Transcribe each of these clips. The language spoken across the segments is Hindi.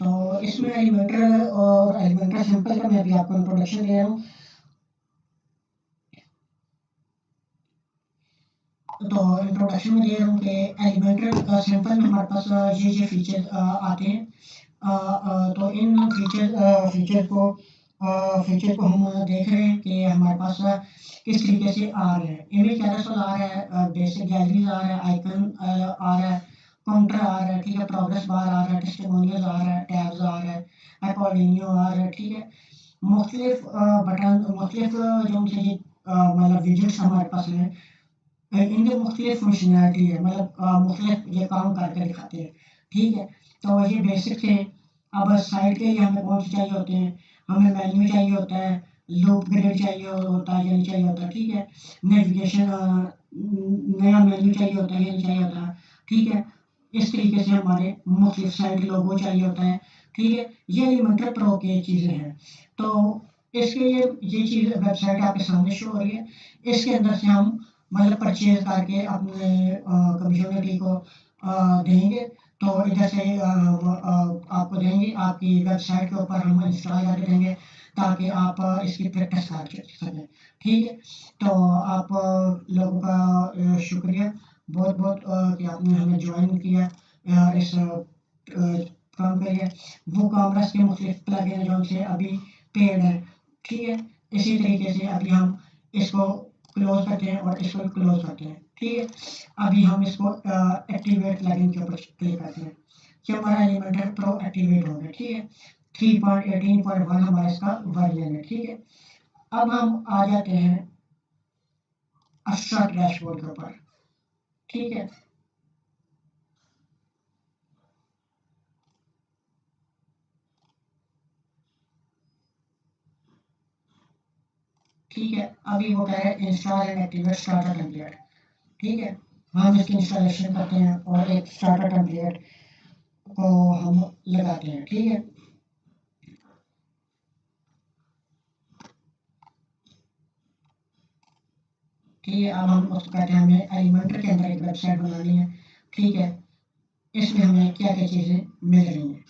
तो इसमें एलिमेंटर और एलिमेंटर सैंपल का मैं अभी आपको इंट्रोडक्शन दे रहा हूँ। तो इंट्रोडक्शन में दे रहा हूँ कि एलिमेंटर सैंपल में हमारे पास ये फीचर आते हैं। तो इन फीचर को हम देख रहे हैं कि हमारे पास किस तरीके से आ रहे हैं। इमेज कैरोसेल आ रहा है, बेसिक गैलरीज आ रहा है, आइकन आ रहा है, काउंटर आ रहा है, ठीक है, प्रोग्रेस बार आ रहा है, टेस्टिमोनियल्स आ रहा है, टैब्स आ रहा है, अकॉर्डिंग आ रहा है, ठीक है। मुख्तलिफ बटन, मुख्तलिफ जो उनके ये मतलब विजेट्स हमारे पास हैं, इनके मुख्तलिफ फंक्शनैलिटी है, मतलब मुख्तलिफ ये काम करके दिखाते हैं, ठीक है। तो ये बेसिक थे। अब साइड के लिए हमें कौन से चाहिए होते हैं, हमें मेन्यू चाहिए होता है, लूप ग्रिड चाहिए होता है या नहीं चाहिए होता, ठीक है। नेविगेशन नया मेन्यू चाहिए होता है या नहीं चाहिए होता, ठीक है। इस तरीके से हमारे मुख्तलिफ साइड लोगो चाहिए होता है, ठीक है। ये एलिमेंटर प्रो की चीज़ें हैं। तो इसके लिए ये चीज़ वेबसाइट आपके सामने शो हो रही है। इसके अंदर से हम मतलब परचेज करके अपने कम्युनिटी को देंगे। तो इधर से हम आपको देंगे, आपकी वेबसाइट के ऊपर हम इंस्टॉल करके देंगे ताकि आप इसकी प्रैक्टिस कर सकें, ठीक है। तो आप लोगों का शुक्रिया बहुत बहुत कि आपने हमें ज्वाइन किया इस काम के लिए। वो कामर्स के मुख्तलिफ प्लगइन जो से अभी पेड है, ठीक है। इसी तरीके से अभी हम इसको क्लोज करते हैं और इसको क्लोज करते हैं, ठीक है। अभी हम इसको एक्टिवेट प्लगइन के ऊपर क्लिक करते हैं कि हमारा एलिमेंटर प्रो एक्टिवेट हो गया, ठीक है। 3.18.1 हमारा इसका वर्जन है, ठीक है। अब हम आ जाते हैं अस्ट्रा डैशबोर्ड के ऊपर, ठीक है। ठीक है, अभी वो कह रहे हैं install and activate starter template, ठीक है। हम इसकी इंस्टॉलेशन करते हैं और एक स्टार्टर टेम्पलेट को हम लगाते हैं, ठीक है। ठीक है, अब हम उसको कहते हैं हमें एलिमेंटर के अंदर एक वेबसाइट बनानी है, ठीक है। इसमें हमें क्या क्या चीज़ें मिल रही हैं।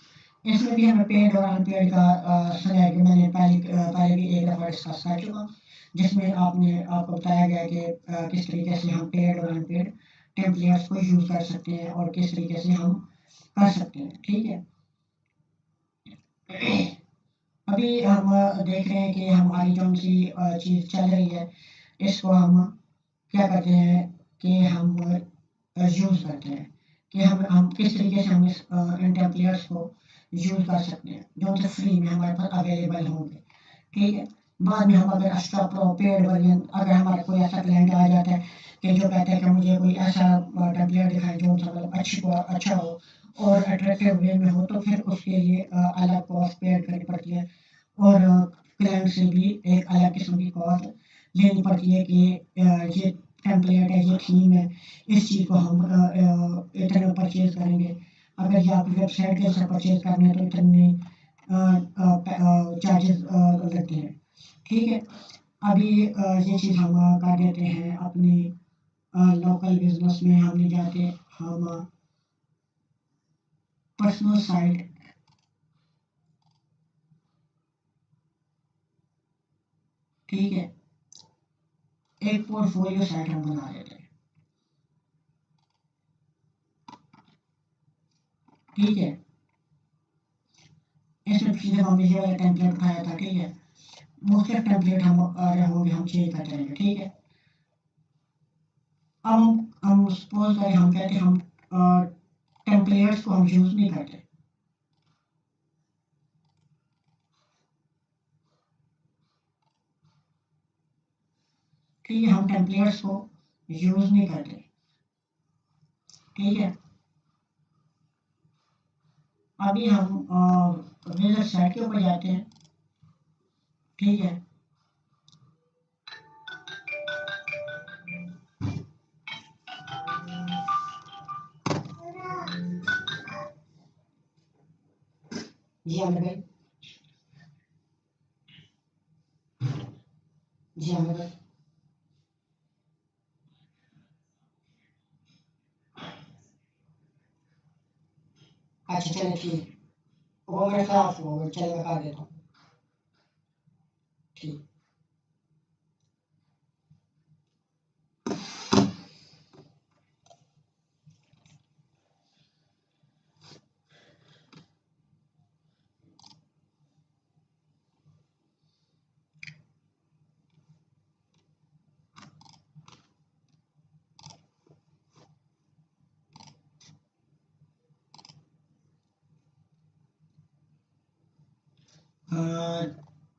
इसमें भी हमें पेड और अनपेड का सिनेरियो मैंने पहले भी एक दफ़ा डिस्कस कर चुका हूँ, जिसमें आपको बताया गया कि किस तरीके से हम पेड और अनपेड टेम्पलेट्स को यूज़ कर सकते हैं और किस तरीके से हम कर सकते हैं, ठीक है। अभी हम देख रहे हैं कि हमारी जो सी चीज़ चल रही है, इसको हम क्या करते हैं कि हम यूज़ करते हैं कि हम किस तरीके से हम इन टेम्पलेट्स को यूज़ कर सकते हैं जो उनसे फ्री में हमारे पास अवेलेबल होंगे, ठीक है। बाद में हम अगर एक्स्ट्रा प्रो पेड वर्जन, अगर हमारा कोई ऐसा क्लाइंट आ जाता है कि जो कहता है कि मुझे कोई ऐसा टेम्पलेट दिखाए जो उनका मतलब अच्छा हो और अट्रैक्टिव वे में हो, तो फिर उसके लिए अलग कॉस्ट पेड करनी पड़ती है और क्लाइंट से भी एक अलग किस्म की कॉस्ट लेनी पड़ती है कि ये टेम्पलेट है, ये थीम है, इस चीज़ को हम इतने में परचेज करेंगे। अगर ये आपकी वेबसाइट के साथ परचेज करने हैं तो इतने चार्जेस लगते हैं, ठीक है। अभी ये चीज़ हम कर देते हैं अपनी लोकल बिजनेस में। हम नहीं जाते, हम पर्सनल साइट, ठीक है, एक पोर्टफोलियो साइट हम बना देते हैं, ठीक है। इसमें पिछली दफ़ा हमने ये वाला टेम्पलेट उठाया था, ठीक है। मुख्तलिफ टेम्पलेट हम होंगे, हम चेंज करते रहेंगे, ठीक है। अब हम सपोज करें, हम कहते हैं हम टेम्पलेट्स को हम यूज़ नहीं करते, ठीक है। हम टेम्पलेट्स को यूज़ नहीं करते, ठीक है। अभी हम विजिट साइट के ऊपर जाते हैं, ठीक है। जी आमिर भाई, जी आमिर भाई। अच्छा चलिए ठीक है। वो मेरे खिलाफ हो, चल मैं कर देता हूँ। ठीक।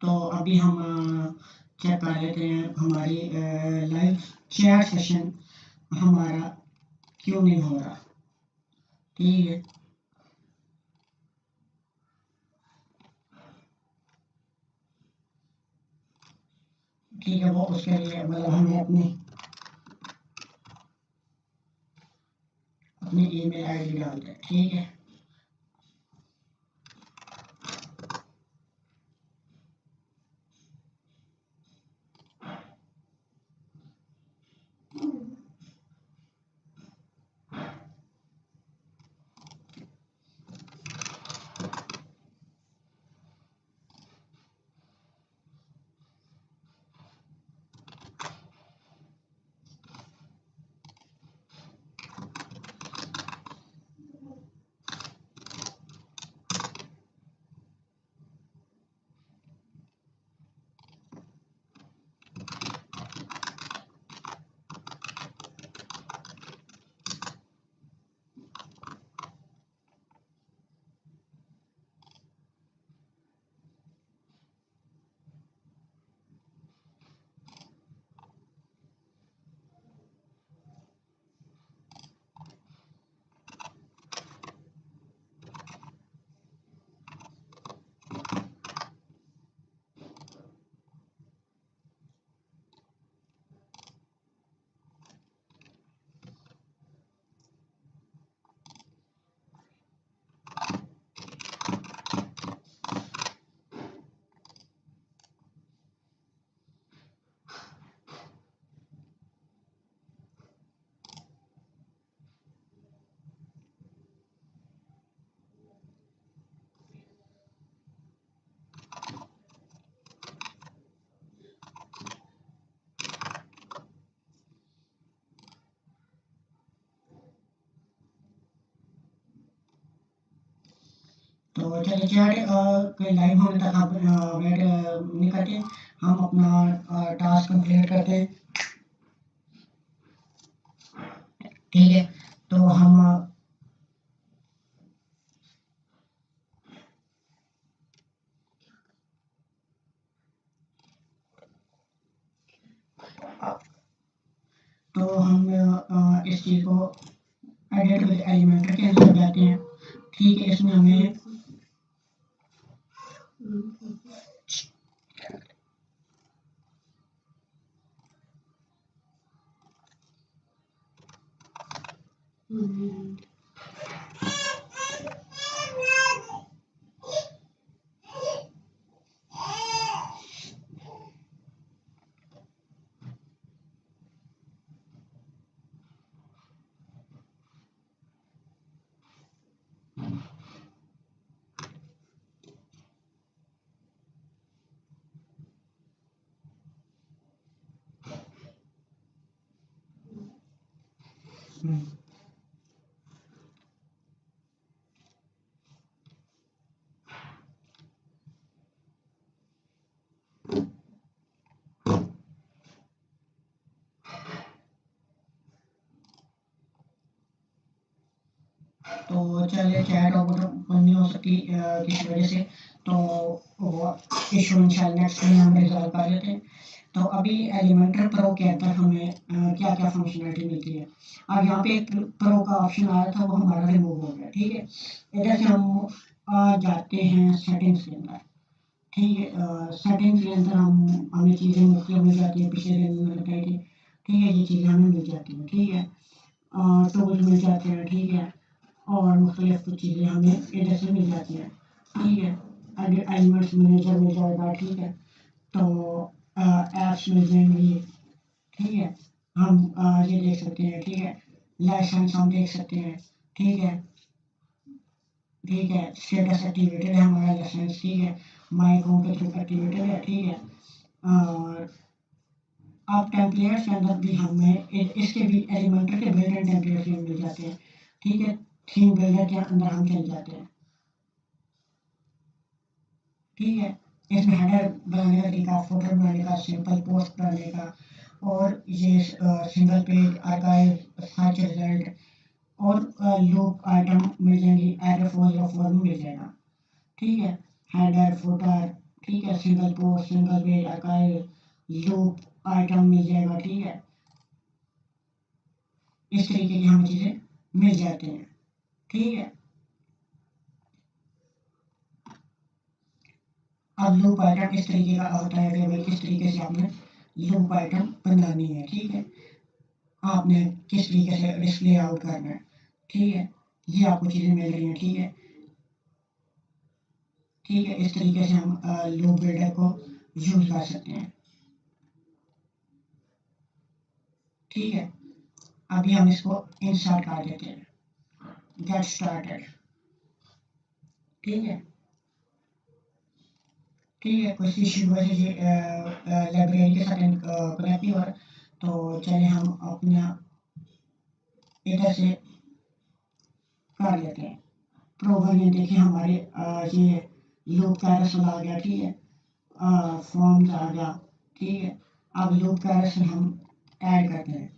तो अभी हम चेक कर लेते हैं हमारी लाइव चैट सेशन हमारा क्यों नहीं हो रहा। ठीक है, ठीक है, वो उसके लिए मतलब हमें अपनी ईमेल आईडी डालते हैं। ठीक है, तो चलिए चैट के लाइव होने तक आप वेट नहीं करते, हम अपना टास्क कंप्लीट करते हैं। ठीक है, तो हम इस चीज़ को एडिट विद एलिमेंटर के अंदर जाते हैं। ठीक है, इसमें हमें तो चलिए चैट ओपन बंद नहीं हो सकती किसी वजह से, तो वो इशू इंशाल्लाह नेक्स्ट में हम रिजॉल्व कर लेते हैं। तो अभी एलिमेंटर प्रो के अंदर हमें क्या क्या फंक्शनलिटी मिलती है। अब यहाँ पे एक प्रो का ऑप्शन आया था, वो हमारा रिमूव हो गया। ठीक है, इधर से हम जाते हैं सेटिंग्स के अंदर। ठीक है, सेटिंग्स के अंदर हमें चीज़ें मुख्तलिफ मिल जाती है, पिछले दिन में बताई थी। ठीक है, ये चीज़ें हमें मिल जाती हैं। ठीक है, टूल्स मिल जाते हैं। ठीक है, और मुख्तलिफ कुछ चीज़ें हमें इधर से मिल जाती हैं। ठीक है, एलिमेंट्स मैनेजर मिल जाएगा। ठीक है, तो ऐप्स मिल जाएंगी। ठीक है, हम ये देख सकते हैं। ठीक है, लाइसेंस हम देख सकते हैं। ठीक है, ठीक है। स्टेटस एक्टिवेटेड है हमारा लाइसेंस, ठीक है, माई अकाउंट के थ्रू एक्टिवेटेड है, ठीक है। और अब टेम्पलेट्स के अंदर भी हमें इसके भी एलिमेंटर के बिल्ट इन टेम्पलेट्स मिल जाते हैं, ठीक है। थीम बिल्डर के अंदर हम चल जाते हैं, ठीक है। इसमें हेडर बनाने का तरीका, फोटो बनाने का, सिंपल पोस्ट डालने का, और ये single page archive, search result, और लूप आइटम मिल जाएंगी, एरर फॉर्म मिल जाएगा, ठीक है। हेडर फुटर, ठीक है, single post, single page archive, loop item मिल जाएगा, ठीक है। इस तरीके की हमें चीज़ें मिल जाती हैं, ठीक है। अब लूप आइटम इस तरीके का होता है कि भाई किस तरीके से आपने लूप आइटम बनानी है, ठीक है। आपने किस तरीके से डिस्प्ले आउट करना है, ठीक है। ये आपको चीज़ें मिल रही हैं, ठीक है, ठीक है। इस तरीके से हम लूप बिल्डर को यूज कर सकते हैं, ठीक है। अभी हम इसको इंस्टॉल कर देते हैं, गेट स्टार्टेड, ठीक है, ठीक है। कुछ इशू वजह से लाइब्रेरी के साथ कनेक्ट नहीं हो रहा, तो चलिए हम अपना इधर से कर लेते हैं। प्रोग्राम ये देखिए हमारे ये लूप कैरेक्टर आ गया, ठीक है, फॉर्म्स आ गया, ठीक है। अब लूप कैरेक्टर हम ऐड करते हैं,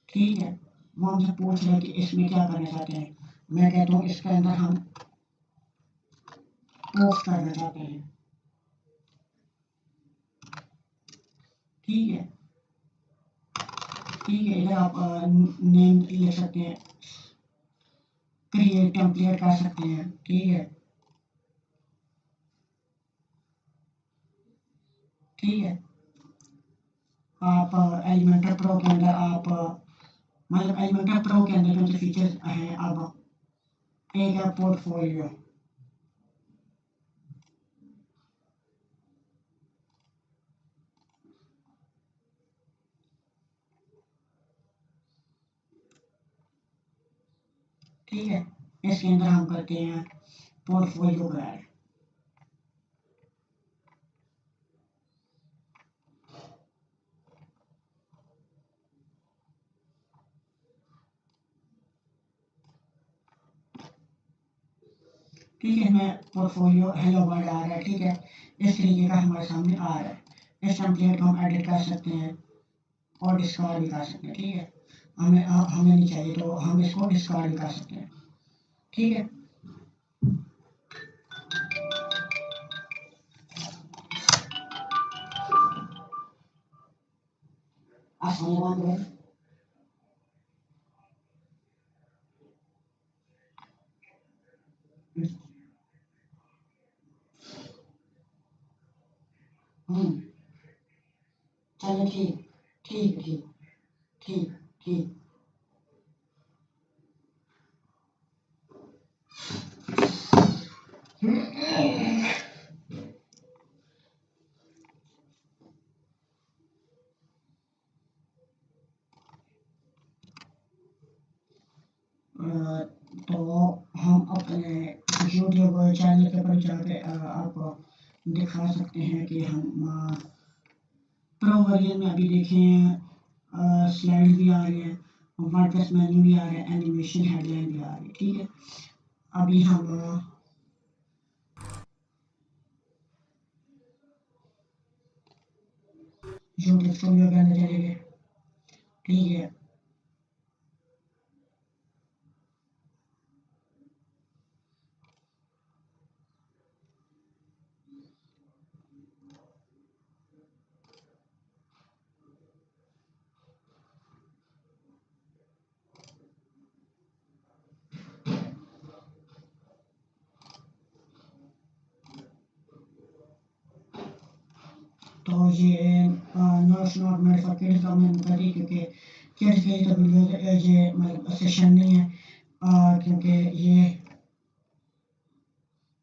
ठीक है। वो हमसे पूछ रहे हैं कि इसमें क्या करना चाहते हैं। मैं कहता हूँ इसके अंदर हम पोस्ट करना चाहते हैं, ठीक है, ठीक है। इधर आप नेम लिख सकते हैं, क्रिएट टेम्पलेट कर सकते हैं, ठीक है, ठीक है। आप एलिमेंटर प्रो के अंदर आप मतलब एलिमेंटर प्रो के अंदर कौन से फीचर्स हैं। अब एक है पोर्टफोलियो, ठीक है। इसके अंदर हम करते हैं पोर्टफोलियो को ऐड, ठीक है। हमें पोर्टफोलियो हेलो वर्ल्ड आ रहा है, ठीक है। इस तरीके का हमारे सामने आ रहा है। इस टेम्पलेट को हम एडिट कर सकते हैं और डिस्कार्ड भी कर सकते हैं, ठीक है। हमें नहीं चाहिए तो हम इसको डिस्कार्ड भी कर सकते हैं, ठीक है। अस्सलाम वालेकुम। चलो ठीक, ठीक ठीक, ठीक ठीक। तो हम अपने यूट्यूब चैनल के ऊपर जाके आपको दिखा सकते हैं कि हम प्रो वर्जन में अभी देखें स्लाइड भी आ रही है, वर्डप्रेस मेन्यू भी आ रहा है, एनिमेशन हेडलाइन भी आ रही है, ठीक है। अभी हम यूट्यूब स्टूडियो के अंदर चलेंगे, ठीक है। तो ये not not made for kids का मैं करी क्योंकि किड्स के लिए तो वीडियो ये मतलब सेशन नहीं है, क्योंकि ये,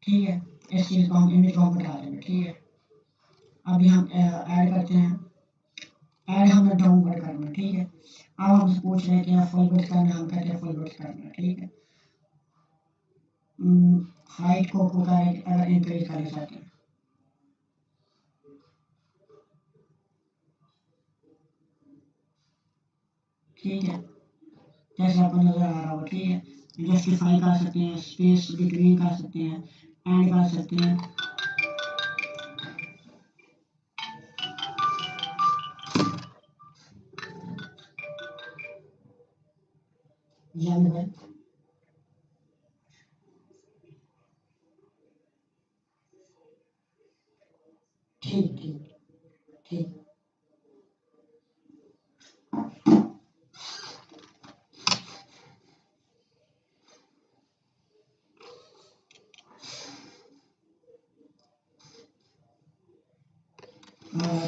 ठीक है। इस चीज़ को हम इमेज को हम हटा देंगे, ठीक है। अभी हम ऐड करते हैं, ऐड हमें डाउनवर्ड करना है, ठीक है। अब हमसे पूछ रहे हैं कि फुल विड्थ करना है, हम कहते हैं फुल विड्थ करना है, ठीक है। हाइट को होता है अगर इंक्रीज करना चाहते हैं। ठीक है, जैसे आपको नजर आ रहा होगा। ठीक है, जस्टिफाई कर सकते हैं, स्पेस बिटवीन कर सकते हैं, एंड कर सकते हैं। यानी भाई ठीक ठीक ठीक।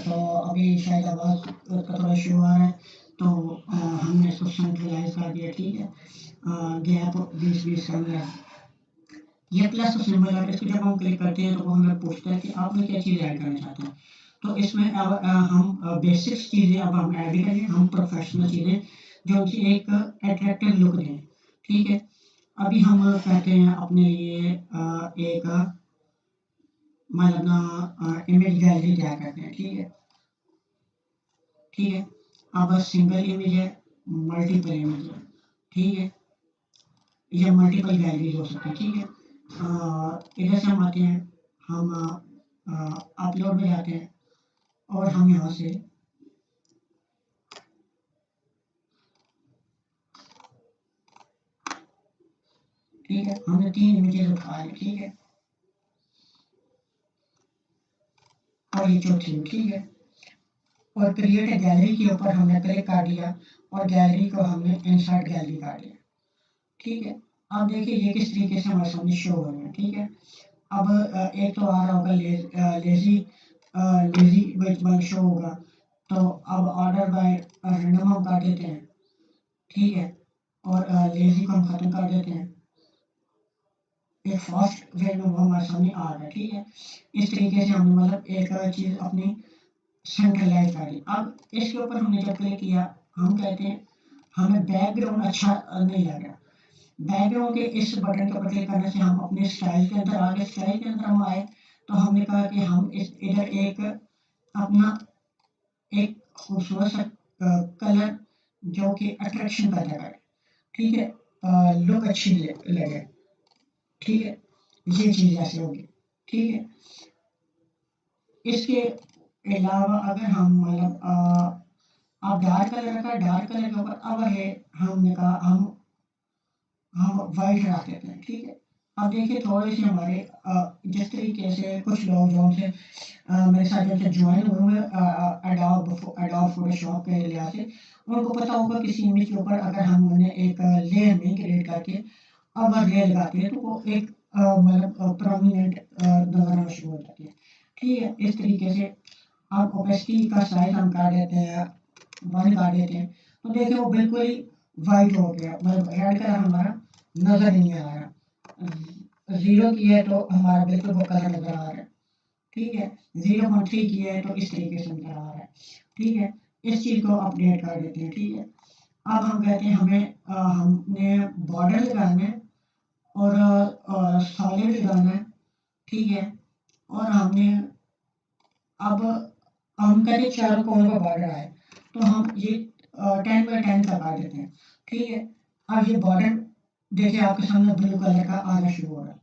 तो अभी शायद आवाज़ का थोड़ा इशू आ रहा है, तो हमने इसको सेंट्रलाइज कर दिया। ठीक है, गैप 20-20 का है। ये प्लस सिंबल है, इसको जब हम क्लिक करते हैं तो वो हमें पूछता है कि आप में क्या चीज़ ऐड करना चाहते हैं। तो इसमें अब हम बेसिक्स चीज़ें अब हम ऐड करेंगे, हम प्रोफेशनल चीज़ें जो कि एक अट्रैक्टिव लुक दें। ठीक है, अभी हम कहते हैं अपने लिए एक मतलब ना इमेज गैलरी तैयार करते हैं। ठीक है, ठीक है, अब सिंगल इमेज है, मल्टीपल इमेज है। ठीक है, या मल्टीपल गैलरीज हो सकती है। ठीक है, इधर से हम आते हैं, हम अपलोड में जाते हैं और हम यहाँ से ठीक है, हमने 3 इमेजेस उठा ली। ठीक है, और ये चौथी। ठीक है, और क्रिएट गैलरी के ऊपर हमने क्लिक कर दिया और गैलरी को हमने इंसर्ट गैलरी कर दिया। ठीक है, अब देखिए ये किस तरीके से हमारे सामने शो हो रहा है। ठीक है, अब एक तो आ रहा होगा लेजी लेजी विच बाय शो होगा। तो अब ऑर्डर बाय रैंडम हम कर देते हैं। ठीक है, और लेजी को हम खत्म कर देते हैं। एक फास्ट वे में वो हमारे सामने आ रहा है। ठीक है, इस तरीके से हमने मतलब एक चीज़ अपनी सेंट्रलाइज कर दी। अब इसके ऊपर हमने जब क्लिक किया, हम कहते हैं हमें बैकग्राउंड अच्छा नहीं लग रहा। बैकग्राउंड के इस बटन के ऊपर क्लिक करने से हम अपने स्टाइल के अंदर आ गए। स्टाइल के अंदर हम आए तो हमने कहा कि हम इस इधर एक अपना एक खूबसूरत सा कलर जो कि अट्रैक्शन पैदा करे। ठीक है, लुक अच्छी लगे। ठीक है, ये चीज़ ऐसे होगी। ठीक है, इसके अलावा अगर हम मतलब आप डार्क कलर का डार्क कलर के ऊपर अब है हमने कहा हम वाइट रख देते हैं। ठीक है, अब देखिए थोड़े से हमारे जिस तरीके से कुछ लोग जो से मेरे साथ जब से ज्वाइन हुए एडोब एडोब फोटोशॉप के लिहाज से उनको पता होगा किसी इमेज के ऊपर अगर हमने एक लेयर नहीं क्रिएट करके अगर लेयर लगाते हैं तो वो एक मतलब प्रोमिनेंट नजर आना शुरू हो जाती है। ठीक है, इस तरीके से आप ओपेसिटी का साइज हम कर देते हैं, 1 कर देते हैं, तो देखिए वो बिल्कुल ही वाइट हो गया, मतलब रेड कलर हमारा नजर नहीं आ रहा। 0 की है तो हमारा बिल्कुल वो कलर नजर आ रहा है। ठीक है, 0.3 की है तो इस तरीके से नजर आ रहा है। ठीक है, इस चीज़ को अपडेट कर देते हैं। ठीक है, अब हम कहते हैं हमें हमने बॉर्डर लगाना है और सॉलिड लगाना है। ठीक है, और हमने अब हम कहते हैं चारों कोनों का बॉर्डर आए तो हम ये 10 बाय 10 का कर देते हैं। ठीक है, अब ये बॉर्डर देखिए आपके सामने ब्लू कलर का आना शुरू हो रहा है।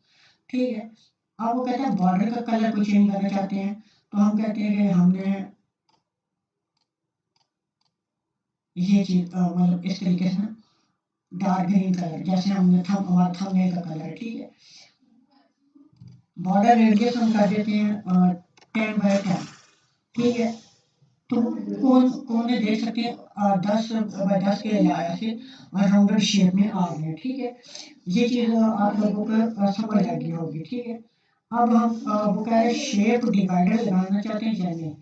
ठीक है, अब वो कहते हैं बॉर्डर का कलर को चेंज करना चाहते हैं तो हम कहते हैं कि हमने ये चीज़ मतलब इस तरीके से ना डार्क ग्रीन कलर जैसे हमने हमारा थंबनेल का कलर है। ठीक है, बॉर्डर रेडियस हम कर देते हैं 10 बाय 10। ठीक है, तो कोने देख सकते हैं 10 बाय 10 के लिहाज से राउंडेड शेप में आ गए। ठीक है, ये चीज़ आप लोगों को समझ आ गई होगी। ठीक है, अब हम वो कह रहे हैं शेप डिवाइडर लगाना चाहते हैं या नहीं।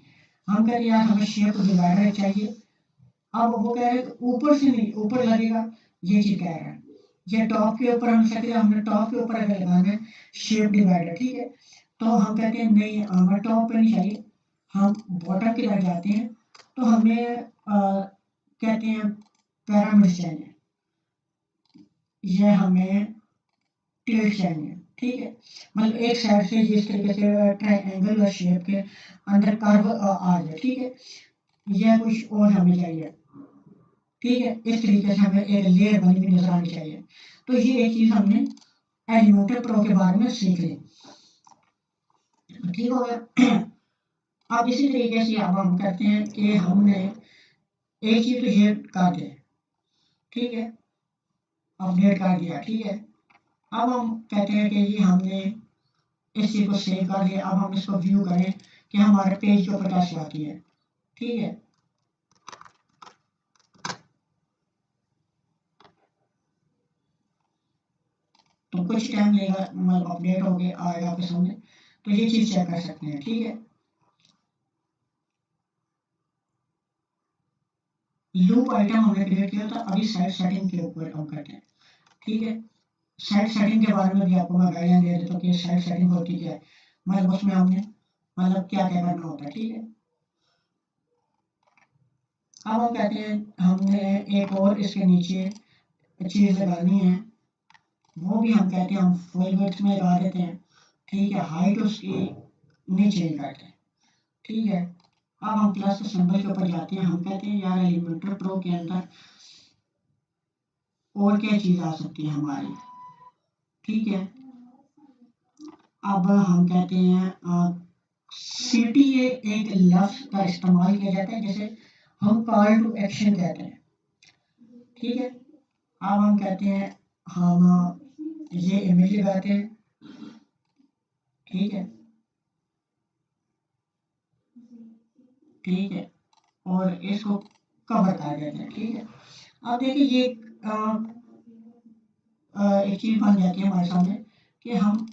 हम कह रहे हैं यार हमें शेप डिवाइडर चाहिए। अब वो कह रहे हैं ऊपर से नहीं ऊपर लगेगा, ये चीज़ कह रहा है। ये टॉप के ऊपर हम सकते हैं, हमने टॉप के ऊपर अगर लगाना है शेप डिवाइडर। ठीक है, तो हम कहते हैं नहीं हमें टॉप पे नहीं चाहिए, हम बॉटम की तरफ जाते हैं तो हमें कहते हैं पैरामिड चाहिए, ये हमें टिल्ट चाहिए। ठीक है। मतलब एक साइड से जिस तरीके से ट्रायंगल शेप के अंदर कर्व आ जाए, ठीक है। यह कुछ और हमें चाहिए, ठीक है। इस तरीके से हमें एक लेयर बनी हुई नजर आनी चाहिए। तो ये एक चीज हमने एलिमेंटर प्रो के बारे में सीख ली, ठीक हो गया। अब इसी तरीके से अब हम करते हैं कि हमने एक चीज तो ये कर दें, ठीक है, अपडेट कर दिया, ठीक है। अब हम कहते हैं कि ये हमने इस चीज को सेव कर दिया। अब हम इसको व्यू करें कि हमारे पेज के ऊपर कैसे आती है, ठीक है। तो कुछ टाइम लेगा, मतलब अपडेट हो गया आएगा आपके सामने। तो ये चीज चेक कर सकते हैं, ठीक है। लूप आइटम हमने क्रिएट किया था, अभी साइड सेटिंग के ऊपर हम करते हैं, ठीक है। साइड सेटिंग के बारे में भी आपको मैं गाइडलाइन दे देता हूँ कि साइड सेटिंग होती क्या है, मतलब उसमें हमने मतलब क्या क्या करना होता है, ठीक है। अब हम कहते हैं हमने एक और इसके नीचे चीज लगानी है, वो भी हम कहते हैं हम फुल विड्थ में लगा देते हैं, ठीक है। हाइट उसकी नहीं चेंज करते, ठीक है। अब हम प्लस सिंबल के ऊपर जाते हैं, हम कहते हैं यार एलिमेंटर प्रो के अंदर और क्या चीज आ सकती है हमारी, ठीक है। अब हम कहते हैं सीटीए एक लफ्ज का इस्तेमाल किया जाता है, जैसे हम कॉल टू एक्शन कहते हैं, ठीक है। अब हम कहते हैं हम ये इमेज लगाते हैं, ठीक है, ठीक है। और इसको कवर कर देते हैं, ठीक है। अब देखिए ये एक चीज बन जाती है हमारे सामने कि हम,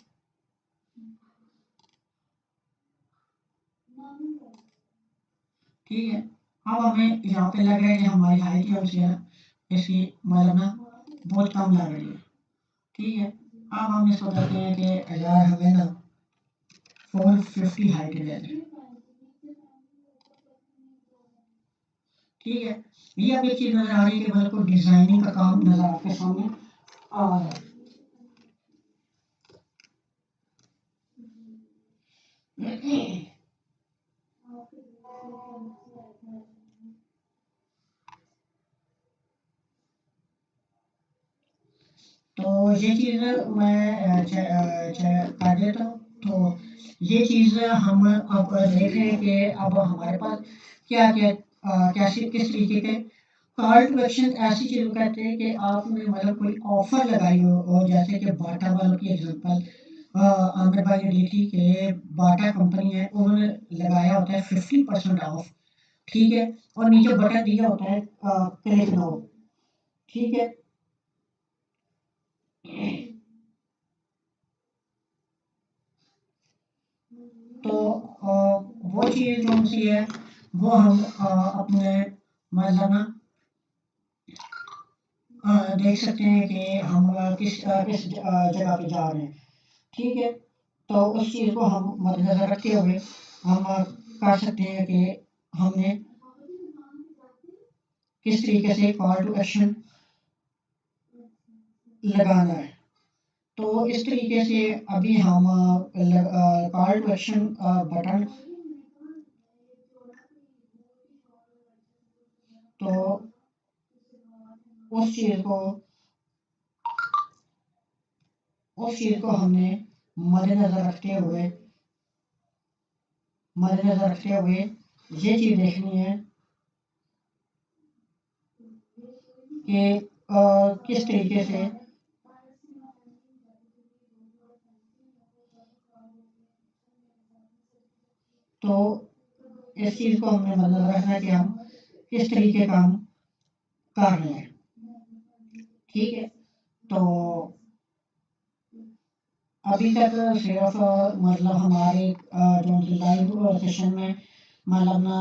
ठीक है। अब हमें यहाँ पे लग रहा है कि हमारी हाइट है उससे इसकी मतलब ना बहुत कम लग रही है, ठीक है। अब हम इसको कहते हैं कि यार हमें ना 450 हाइट दे दें, ठीक है। ये अब एक चीज नजर आ रही है कि बिल्कुल डिजाइनिंग का काम नजर आपके सामने आ रहा है। तो ये चीज मैं कर देता हूँ। तो ये चीज हम अब देख रहे हैं कि अब हमारे पास क्या क्या कैसे किस तरीके के कॉल टू एक्शन ऐसी चीज़ कहते हैं कि आपने मतलब कोई ऑफर लगाई हो, और जैसे कि बाटा वालों की एग्जांपल आमिर भाई ने दी थी कि बाटा कंपनी है, उन्होंने लगाया होता है 50% ऑफ, ठीक है। और नीचे बटन दिया होता है क्लिक नाउ, ठीक है। तो वो चीज़ जो सी है वो हम अपने मतलब ना देख सकते हैं कि हम किस जगह पे जा रहे हैं, ठीक है। तो उस चीज़ को हम मद्देनजर रखते हुए हम कर सकते हैं कि हमने किस तरीके से कॉल टू एक्शन लगाना है। तो इस तरीके से अभी हम कॉल टू एक्शन बटन, तो उस चीज़ को हमने मद्देनजर रखते हुए ये चीज़ देखनी है कि किस तरीके से, तो इस चीज़ को हमने मद्देनजर रखना है कि हम किस तरीके का हम कर रहे हैं, ठीक है। तो अभी तक सिर्फ मतलब हमारे जो लाइव सेशन में मतलब ना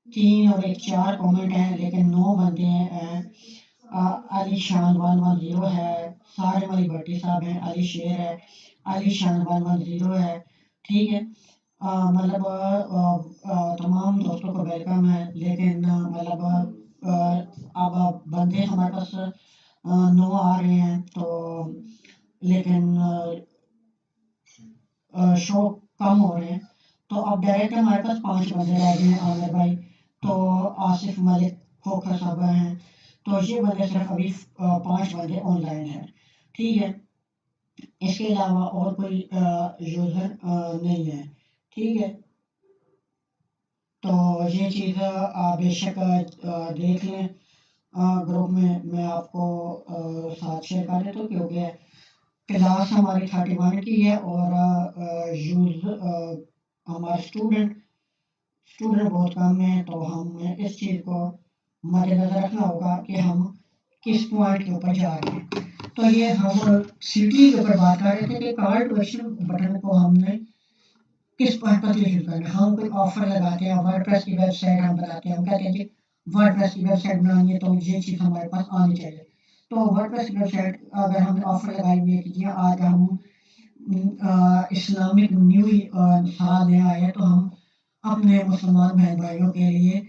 3 और एक 4 कमेंट हैं, लेकिन 9 बंदे हैं। अली शान 110 है, सारे मली भट्टी साहब हैं, अली शेर है, अली शान 110 है, ठीक है। मतलब तमाम दोस्तों को वेलकम है, लेकिन मतलब अब बंदे हमारे पास 9 आ रहे हैं, तो लेकिन शो कम हो रहे हैं, तो अब डायरेक्ट हमारे पास 5 बंदे रह गए हैं, आमिर भाई, तो आसिफ मलिक, खोखर साहब हैं, तो ये बंदे सिर्फ अभी 5 बंदे ऑनलाइन हैं, ठीक है। इसके अलावा और कोई यूज़र नहीं है, ठीक है। तो ये चीज़ बेशक देख लें ग्रुप में, मैं आपको साथ शेयर कर देता हूँ, क्योंकि क्लास हमारी 31 की है और यूज़ हमारे स्टूडेंट बहुत कम है, तो हमें इस चीज़ को मद्देनज़र रखना होगा कि हम किस पॉइंट के ऊपर जा रहे हैं। तो ये हम सिटी के ऊपर बात कर रहे थे कि कॉल टू एक्शन बटन को हमने किस पॉइंट पर क्लिक करना है। हम कोई ऑफर लगाते हैं, वर्डप्रेस की वेबसाइट हम बनाते हैं, हम कहते हैं जी वर्डप्रेस की वेबसाइट बनानी है, तो ये चीज़ हमारे पास आनी चाहिए। तो वर्डप्रेस की वेबसाइट अगर हमने ऑफर लगाई हुई है कि जी आज हम इस्लामिक न्यू साल नया आया, तो हम अपने मुसलमान बहन भाइयों के लिए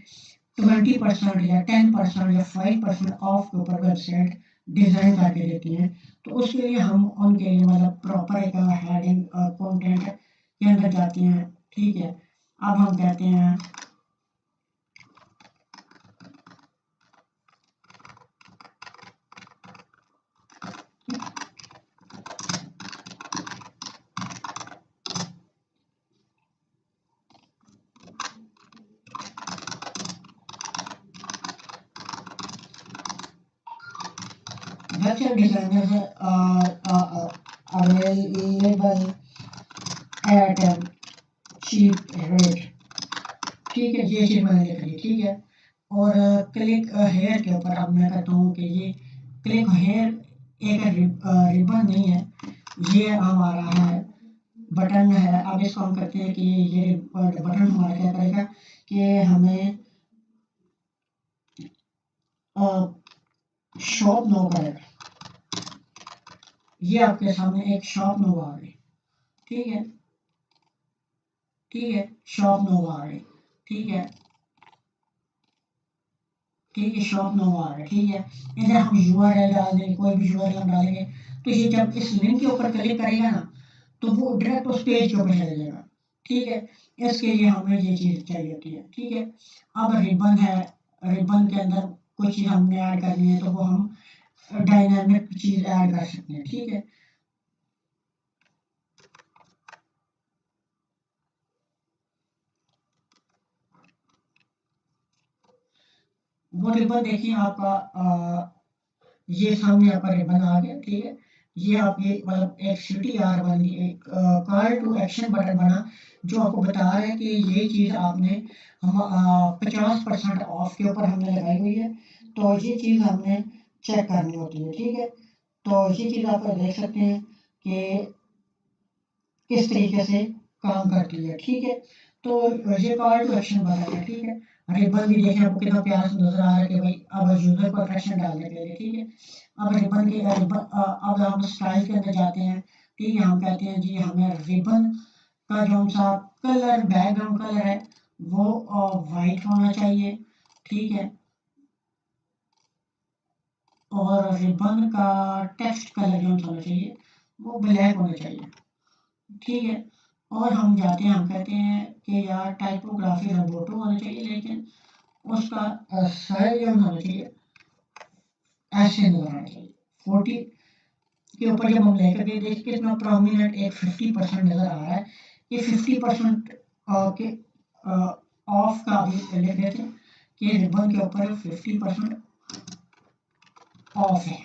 20% या 10% या 5% ऑफ के ऊपर वेबसाइट डिज़ाइन करके देती हैं। तो उसके लिए हम उनके लिए मतलब प्रॉपर एक हेडिंग कंटेंट के अंदर जाते हैं, ठीक है। अब हम कहते हैं website designer available at cheap rate, ठीक है। ये चीज़ मैंने लिख ली, ठीक है। और क्लिक हेयर के ऊपर अब मैं कहता हूँ कि ये क्लिक हेयर एक रिबन नहीं है, ये हमारा है बटन है। अब इसको हम करते हैं कि ये बटन हमारा क्या करेगा कि हमें शॉप नो करेगा। ये आपके सामने एक शॉप नो आ गई, ठीक है, ठीक है, शॉप नो आ गई, ठीक है, ठीक है, शॉप नो आ रहा है, ठीक है। इधर हम यूआरएल डाल देंगे, कोई भी यूआरएल हम डालेंगे, तो ये जब इस लिंक के ऊपर क्लिक करेगा ना, तो वो डायरेक्ट उस पेज के ऊपर चले जाएगा, ठीक है। इसके लिए हमें ये चीज़ चाहिए होती है, ठीक है। अब रिबन है, रिबन के अंदर कोई चीज़ हमने ऐड करनी है, तो वो हम डायनामिक चीज़ ऐड कर सकते हैं, ठीक है। वो रिबन देखिए आपका ये सामने आपका रिबन आ गया, ठीक है। ये आपकी मतलब एक CTR बनी, एक कॉल टू एक्शन बटन बना, जो आपको बता रहा है कि ये चीज़ आपने हम 50% ऑफ के ऊपर हमने लगाई हुई है, तो ये चीज़ हमने चेक करनी होती है, ठीक है। तो ये चीज़ आप देख सकते हैं कि किस तरीके से काम करती है, ठीक है। तो ये कॉल टू एक्शन बना है, ठीक है। रिबन भी देखें आपको कितना प्यारा सा नजर आ रहा है कि भाई अब यूजर को अट्रैक्शन डालने के लिए, ठीक है। अब रिबन के अब हम स्टाइल के अंदर जाते हैं, ठीक है। हम कहते हैं जी हमें रिबन का जो सा कलर बैकग्राउंड कलर है वो वाइट होना चाहिए, ठीक है। और रिबन का टेक्स्ट कलर जो होना चाहिए वो ब्लैक होना चाहिए, ठीक है। और हम जाते हैं, हम कहते हैं कि यार टाइपोग्राफी रोबोटो होना चाहिए, लेकिन उसका साइज जो होना चाहिए ऐसे नजर आना चाहिए 40 के ऊपर। जब हम लेकर के देखिए कितना प्रोमिनेंट एक 50% नजर आ रहा है, ये 50% के ऑफ का भी लिख देते हैं कि रिबन के ऊपर 50% ऑफ है,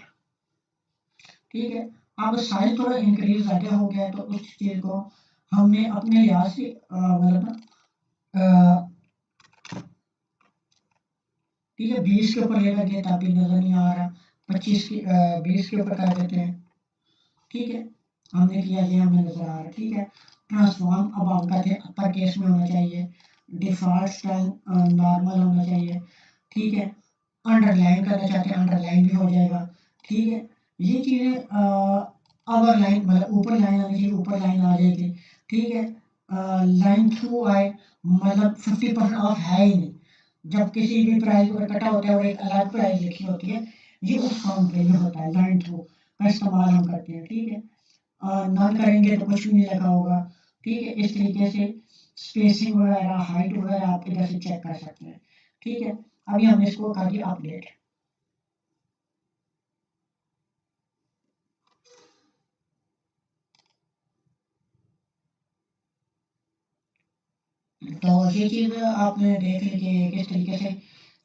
ठीक है। अब साइज थोड़ा इंक्रीज ज़्यादा हो गया है, तो उस चीज़ को हमने अपने लिहाज से मतलब ना ठीक है 20 के ऊपर लेकर के ताकि नजर नहीं आ रहा, 25 के 20 के ऊपर कर देते हैं, ठीक है। हमने किया ये हमें नजर आ रहा है, ठीक है। ट्रांसफॉर्म अब आप कहते हैं अपर केस में होना चाहिए, डिफॉल्ट स्टाइल नॉर्मल होना चाहिए, ठीक है। अंडरलाइन करना चाहते हैं अंडरलाइन भी हो जाएगा, ठीक है। ये चीज़ें अवर लाइन मतलब ऊपर लाइन आनी चाहिए, ऊपर लाइन आ जाएगी, ठीक है। लाइन थ्रू आए मतलब 50% ऑफ है ही नहीं, जब किसी भी प्राइस को कटा होता है और एक अलग प्राइस लिखी होती है, ये उस काउंट के लिए होता है, लाइन थ्रू का इस्तेमाल हम करते हैं, ठीक है। नॉन करेंगे तो कुछ भी नहीं लिखा होगा, ठीक है। इस तरीके से स्पेसिंग वगैरह, हाइट वगैरह आप इधर से चेक कर सकते हैं। ठीक है, अभी हमने इसको कर दिया अपडेट। तो ये चीज़ आपने देख ली कि किस तरीके से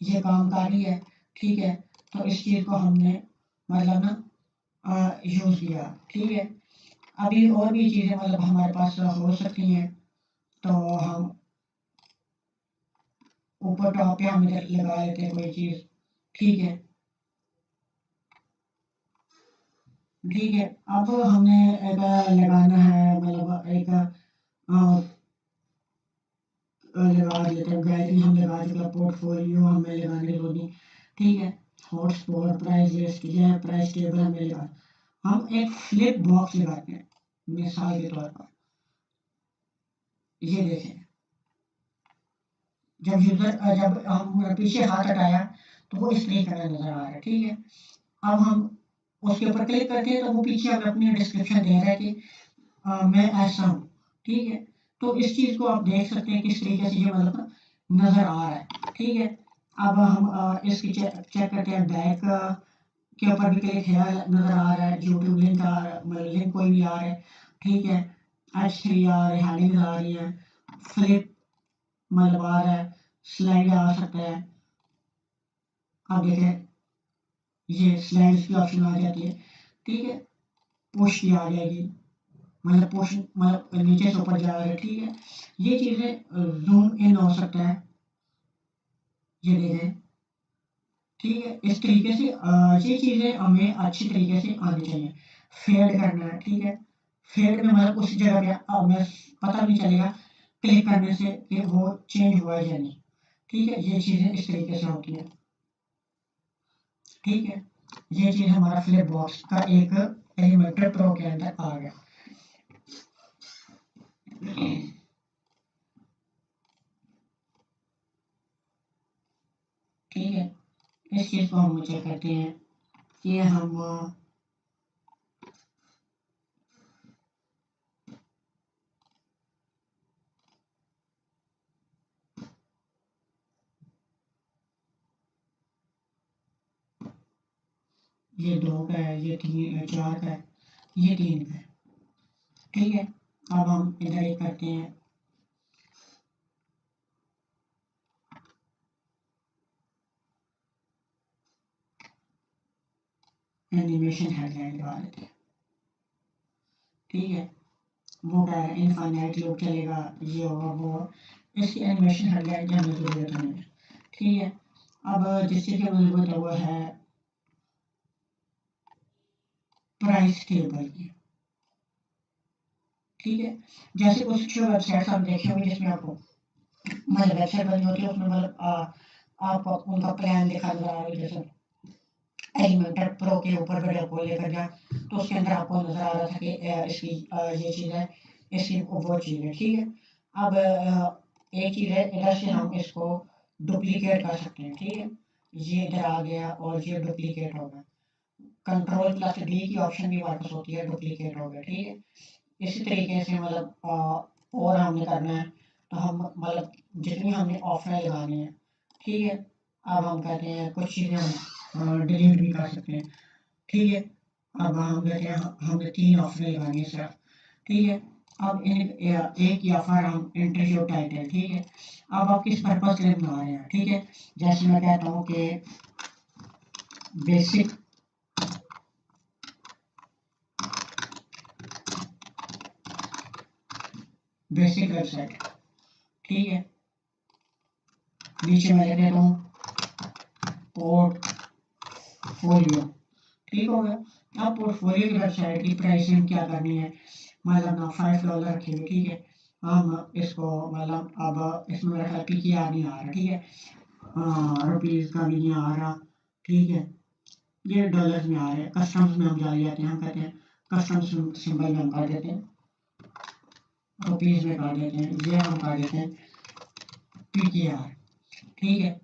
ये काम कर रही है। ठीक है, तो इस चीज़ को हमने मतलब ना यूज़ किया। ठीक है, अभी और भी चीज़ें मतलब हमारे पास हो सकती हैं। तो हम ऊपर टॉप पे हम इधर लगा लेते हैं कोई चीज़। ठीक है, ठीक है। अब हमने एक लगाना है, मतलब एक लगा देते हैं, गैलरी हम लगा चुके हैं, पोर्टफोलियो हमें लगाने की जरूरत नहीं। ठीक है, हॉटस्पॉट, प्राइस लिस्ट, यह प्राइस टेबल हमें लगा, हम एक फ्लिप बॉक्स लगाते हैं मिसाल के तौर पर। ये देखें, जब हम पीछे हाथ हटाया तो वो इस तरीके का नजर आ रहा है। ठीक है, अब हम उसके ऊपर क्लिक करते हैं तो वो पीछे हमें अपनी डिस्क्रिप्शन दे रहा है कि मैं ऐसा हूँ। ठीक है, तो इस चीज़ को आप देख सकते हैं किस तरीके से ये मतलब नज़र आ रहा है। ठीक है, अब हम इसकी चेक करते हैं, बैक के ऊपर भी क्लिक है, नज़र आ रहा है, यूट्यूब लिंक आ रहा है, मतलब लिंक कोई भी आ रहा है। ठीक है, H3 आ रही है, हेडिंग आ रही है, फ्लिप मतलब आ रहा है, स्लाइड आ सकता है। अब देखें, ये स्लाइड्स की ऑप्शन आ जाती है। ठीक है, पुश की आ जाएगी, मतलब पुश मतलब नीचे से ऊपर जा रहा है। ठीक है, ये चीज़ें जूम इन हो सकता है, ये देखें। ठीक है, इस तरीके से ये चीज़ें हमें अच्छी तरीके से आनी चाहिए। फेड करना है। ठीक है, फेड में मतलब उस जगह पे हमें पता नहीं चलेगा क्लिक करने से कि वो चेंज हुआ है या नहीं। ठीक है, ये चीज़ें इस तरीके से होती हैं। ठीक है, ये चीज़ हमारा फ्लिप बॉक्स का एक एलिमेंटर प्रो के अंदर आ गया। ठीक है, इस चीज़ को हम चेक करते हैं कि हम ये 2 का है, ये 4 का है, ये 3 का है। ठीक है, अब हम इधर एक करते हैं, एनिमेशन हेडलाइन लगा देते हैं। ठीक है, वो क्या है, इनफाइनाइट लूप चलेगा, ये होगा वो होगा। इसकी एनिमेशन हेडलाइन की हमें ज़रूरत नहीं है। ठीक है, अब जिससे कि हमें ज़रूरत है वो है प्राइस टेबल की। ठीक है, जैसे कुछ वेबसाइट्स आप देखे होंगे जिसमें आपको मतलब वेबसाइट बनी होती है, उसमें मतलब आपको उनका प्लान दिखा नजर आ रहा है, जैसे एलिमेंटर प्रो के ऊपर वीडियो को लेकर जाए तो उसके अंदर आपको नजर आ रहा था कि इसकी ये चीज़ है, इसकी वो चीज़ है। ठीक है, अब एक चीज़ है, इधर से हम इसको डुप्लीकेट कर सकते हैं। ठीक है, ये इधर आ गया और ये डुप्लीकेट हो गया। कंट्रोल प्लस डी की ऑप्शन भी हमारे पास होती है, डुप्लीकेट हो गया। ठीक है, इसी तरीके से मतलब और हमने करना है तो हम मतलब जितनी हमने ऑफलाइन लगानी है। ठीक है, अब हम कहते हैं कुछ चीज़ें हम डिलीट भी कर सकते हैं। ठीक है, अब हम कहते हैं हमने 3 ऑफलाइन लगानी है सिर्फ। ठीक है, अब एक या फिर हम एंटर योर टाइटल। ठीक है, अब आप किस पर्पज के लिए बना रहे हैं। ठीक है, जैसे मैं कहता हूँ कि बेसिक बेसिक वेबसाइट। ठीक है, नीचे मैं लिख देता हूँ पोर्टफोलियो। ठीक हो गया। अब पोर्टफोलियो की वेबसाइट की प्राइसिंग क्या करनी है, मतलब ना $5 रखी हुई। ठीक है, हम इसको मतलब अब इसमें मेरा ख्याल PKR नहीं आ रहा। ठीक है, रुपीज़ का भी नहीं आ रहा। ठीक है, ये डॉलर्स में आ रहे हैं। कस्टम्स में हम चले जाते हैं, हम कहते हैं कस्टम सिंबल में हम कर देते हैं, रुपीज़ में कर देते हैं, ये हम कर देते हैं PKR। ठीक है,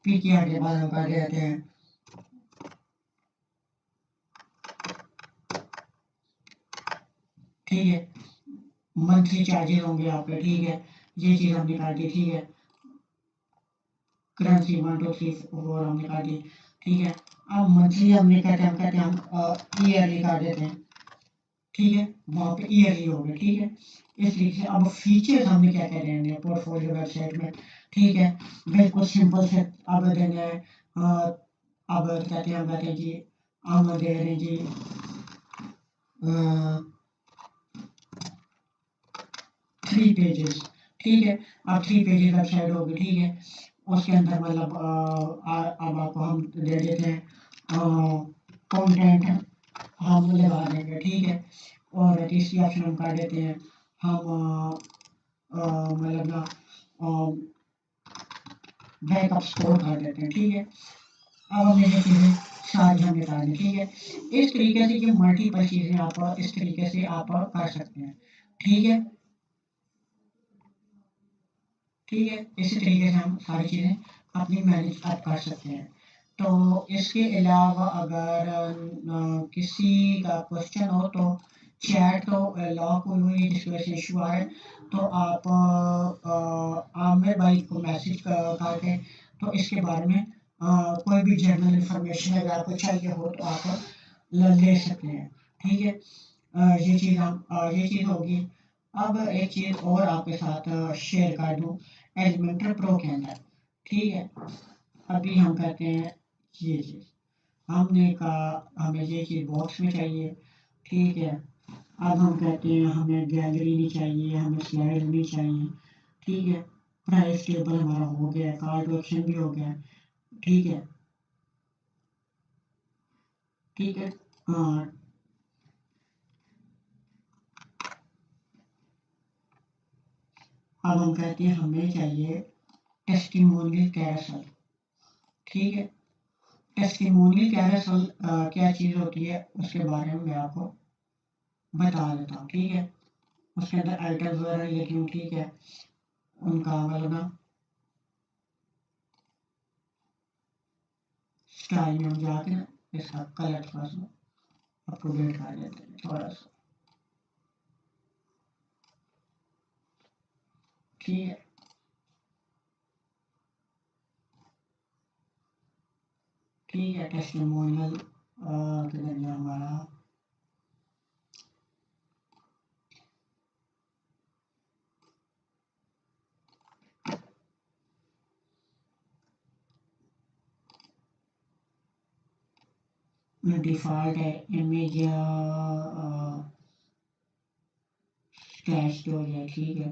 PKR के बाद हम कर देते हैं ठीक है, मंथली चार्जेस होंगे आपके, ठीक है, ये चीज़ हमने काट दी, ठीक है, करेंसी 1 2 3 4 हमने काट दी, ठीक है। अब मंथली हमने कहते हैं हम ईयरली काट देते हैं, ठीक है, वहाँ पे ईयरली हो गया, ठीक है। इस तरीके से अब फीचर्स हमने क्या क्या देने हैं पोर्टफोलियो वेबसाइट में, ठीक है, बिल्कुल सिंपल से अब देना है। अब कहते हैं जी हम दे रहे हैं जी 3 पेजेस, ठीक है। अब 3 पेजेस वेबसाइट होगी, ठीक है, उसके अंदर मतलब अब आपको हम दे देते हैं कंटेंट हम लगा देंगे, ठीक है। और तीसरी ऑप्शन हम कर देते हैं हम मतलब ना बैकअप स्टोर कर देते हैं, ठीक है। अब हमने ये चीज़ें सारी हमने कर दी, ठीक है। इस तरीके से ये मल्टीपल चीज़ें आप इस तरीके से आप कर सकते हैं, ठीक है, ठीक है। इसी तरीके से हम सारी चीज़ें अपनी मैनेज आप कर सकते हैं। तो इसके अलावा अगर किसी का क्वेश्चन हो तो चैट तो लॉक हुई हुई है जिसकी वजह से इशू आ रहा है, तो आप आमिर भाई को मैसेज करके तो इसके बारे में कोई भी जनरल इंफॉर्मेशन अगर आपको चाहिए हो तो आप ले सकते हैं, ठीक है। ये चीज़ होगी। अब एक चीज़ और आपके साथ शेयर कर दूँ एलिमेंटर प्रो के अंदर, ठीक है। अभी हम कहते हैं ये चीज़ हमने कहा हमें ये चीज़ बॉक्स में चाहिए, ठीक है। अब हम कहते हैं हमें गैलरी नहीं चाहिए, हमें स्लाइड नहीं चाहिए, ठीक है। प्राइस टेबल हमारा हो गया, कॉल टू एक्शन भी हो गया, ठीक है, ठीक है। हाँ, अब हम कहते हैं हमें चाहिए टेस्टिमोनियल कैरोसेल, ठीक है। टेस्टिमोनियल कैरोसेल क्या चीज़ होती है उसके बारे में मैं आपको बता देता हूँ, ठीक है। उसके अंदर आइटम्स वगैरह लिखी हूँ, ठीक है, उनका मतलब ना स्टाइल में हम जाके ना इसका कलर थोड़ा सा अप टू डेट कर देते हैं थोड़ा सा, ठीक है, ठीक है। टेस्टिमोनियल किधर गया हमारा, डिफ़ॉल्ट है इमेज स्टैच हो जाए, ठीक है,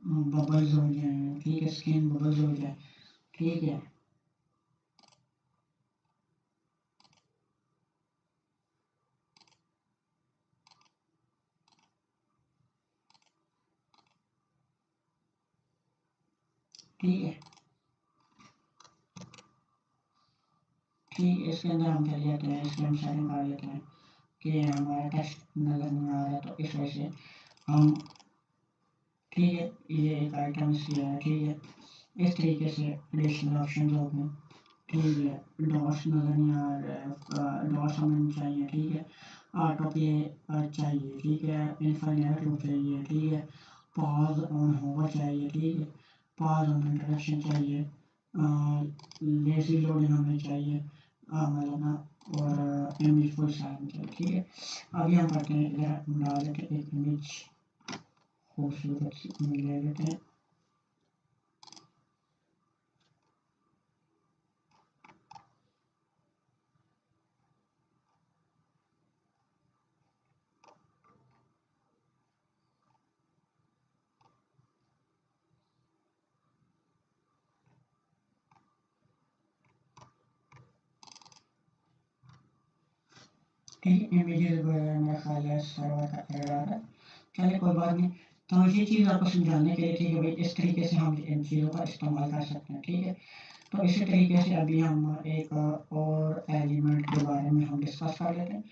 बबल्स हो जाए, ठीक है, स्किन बबल्स हो जाए, ठीक है, ठीक है, ठीक है। इसके अंदर हम चले जाते हैं, इसके हम सेटिंग कर लेते हैं कि हमारा टेक्स्ट नज़र नहीं आ रहा, तो इस वजह से हम, ठीक है, ये एक आइटम किया है, ठीक है। इस तरीके से एडिशनल ऑप्शन हो गए, ठीक है। डॉट्स नज़र नहीं आ रहा है, डॉट्स हमें नहीं चाहिए, ठीक है। ऑटो प्ले चाहिए, ठीक है, इनफाइनाइट लूप चाहिए, ठीक है, पॉज ऑन होवर चाहिए, ठीक है, पॉज ऑन इंटरप्शन चाहिए, लेज़ी लोडिंग हमें चाहिए, मतलब ना, और इमेज फुल साइज चाहिए, ठीक है। अभी हम करते हैं इधर हम डाल देते हैं एक इमेज खूबसूरत सी इमेज ले लेते हैं, ठीक है। इमेजेस मेरा ख्याल है सर्वर का एरर आ रहा है, चलिए कोई बात नहीं। तो ये चीज़ आपको समझाने के लिए, ठीक है भाई, इस तरीके से हम इन चीज़ों का इस्तेमाल कर सकते हैं, ठीक है। तो इसी तरीके से अभी हम एक और एलिमेंट के बारे में हम डिस्कस कर लेते हैं।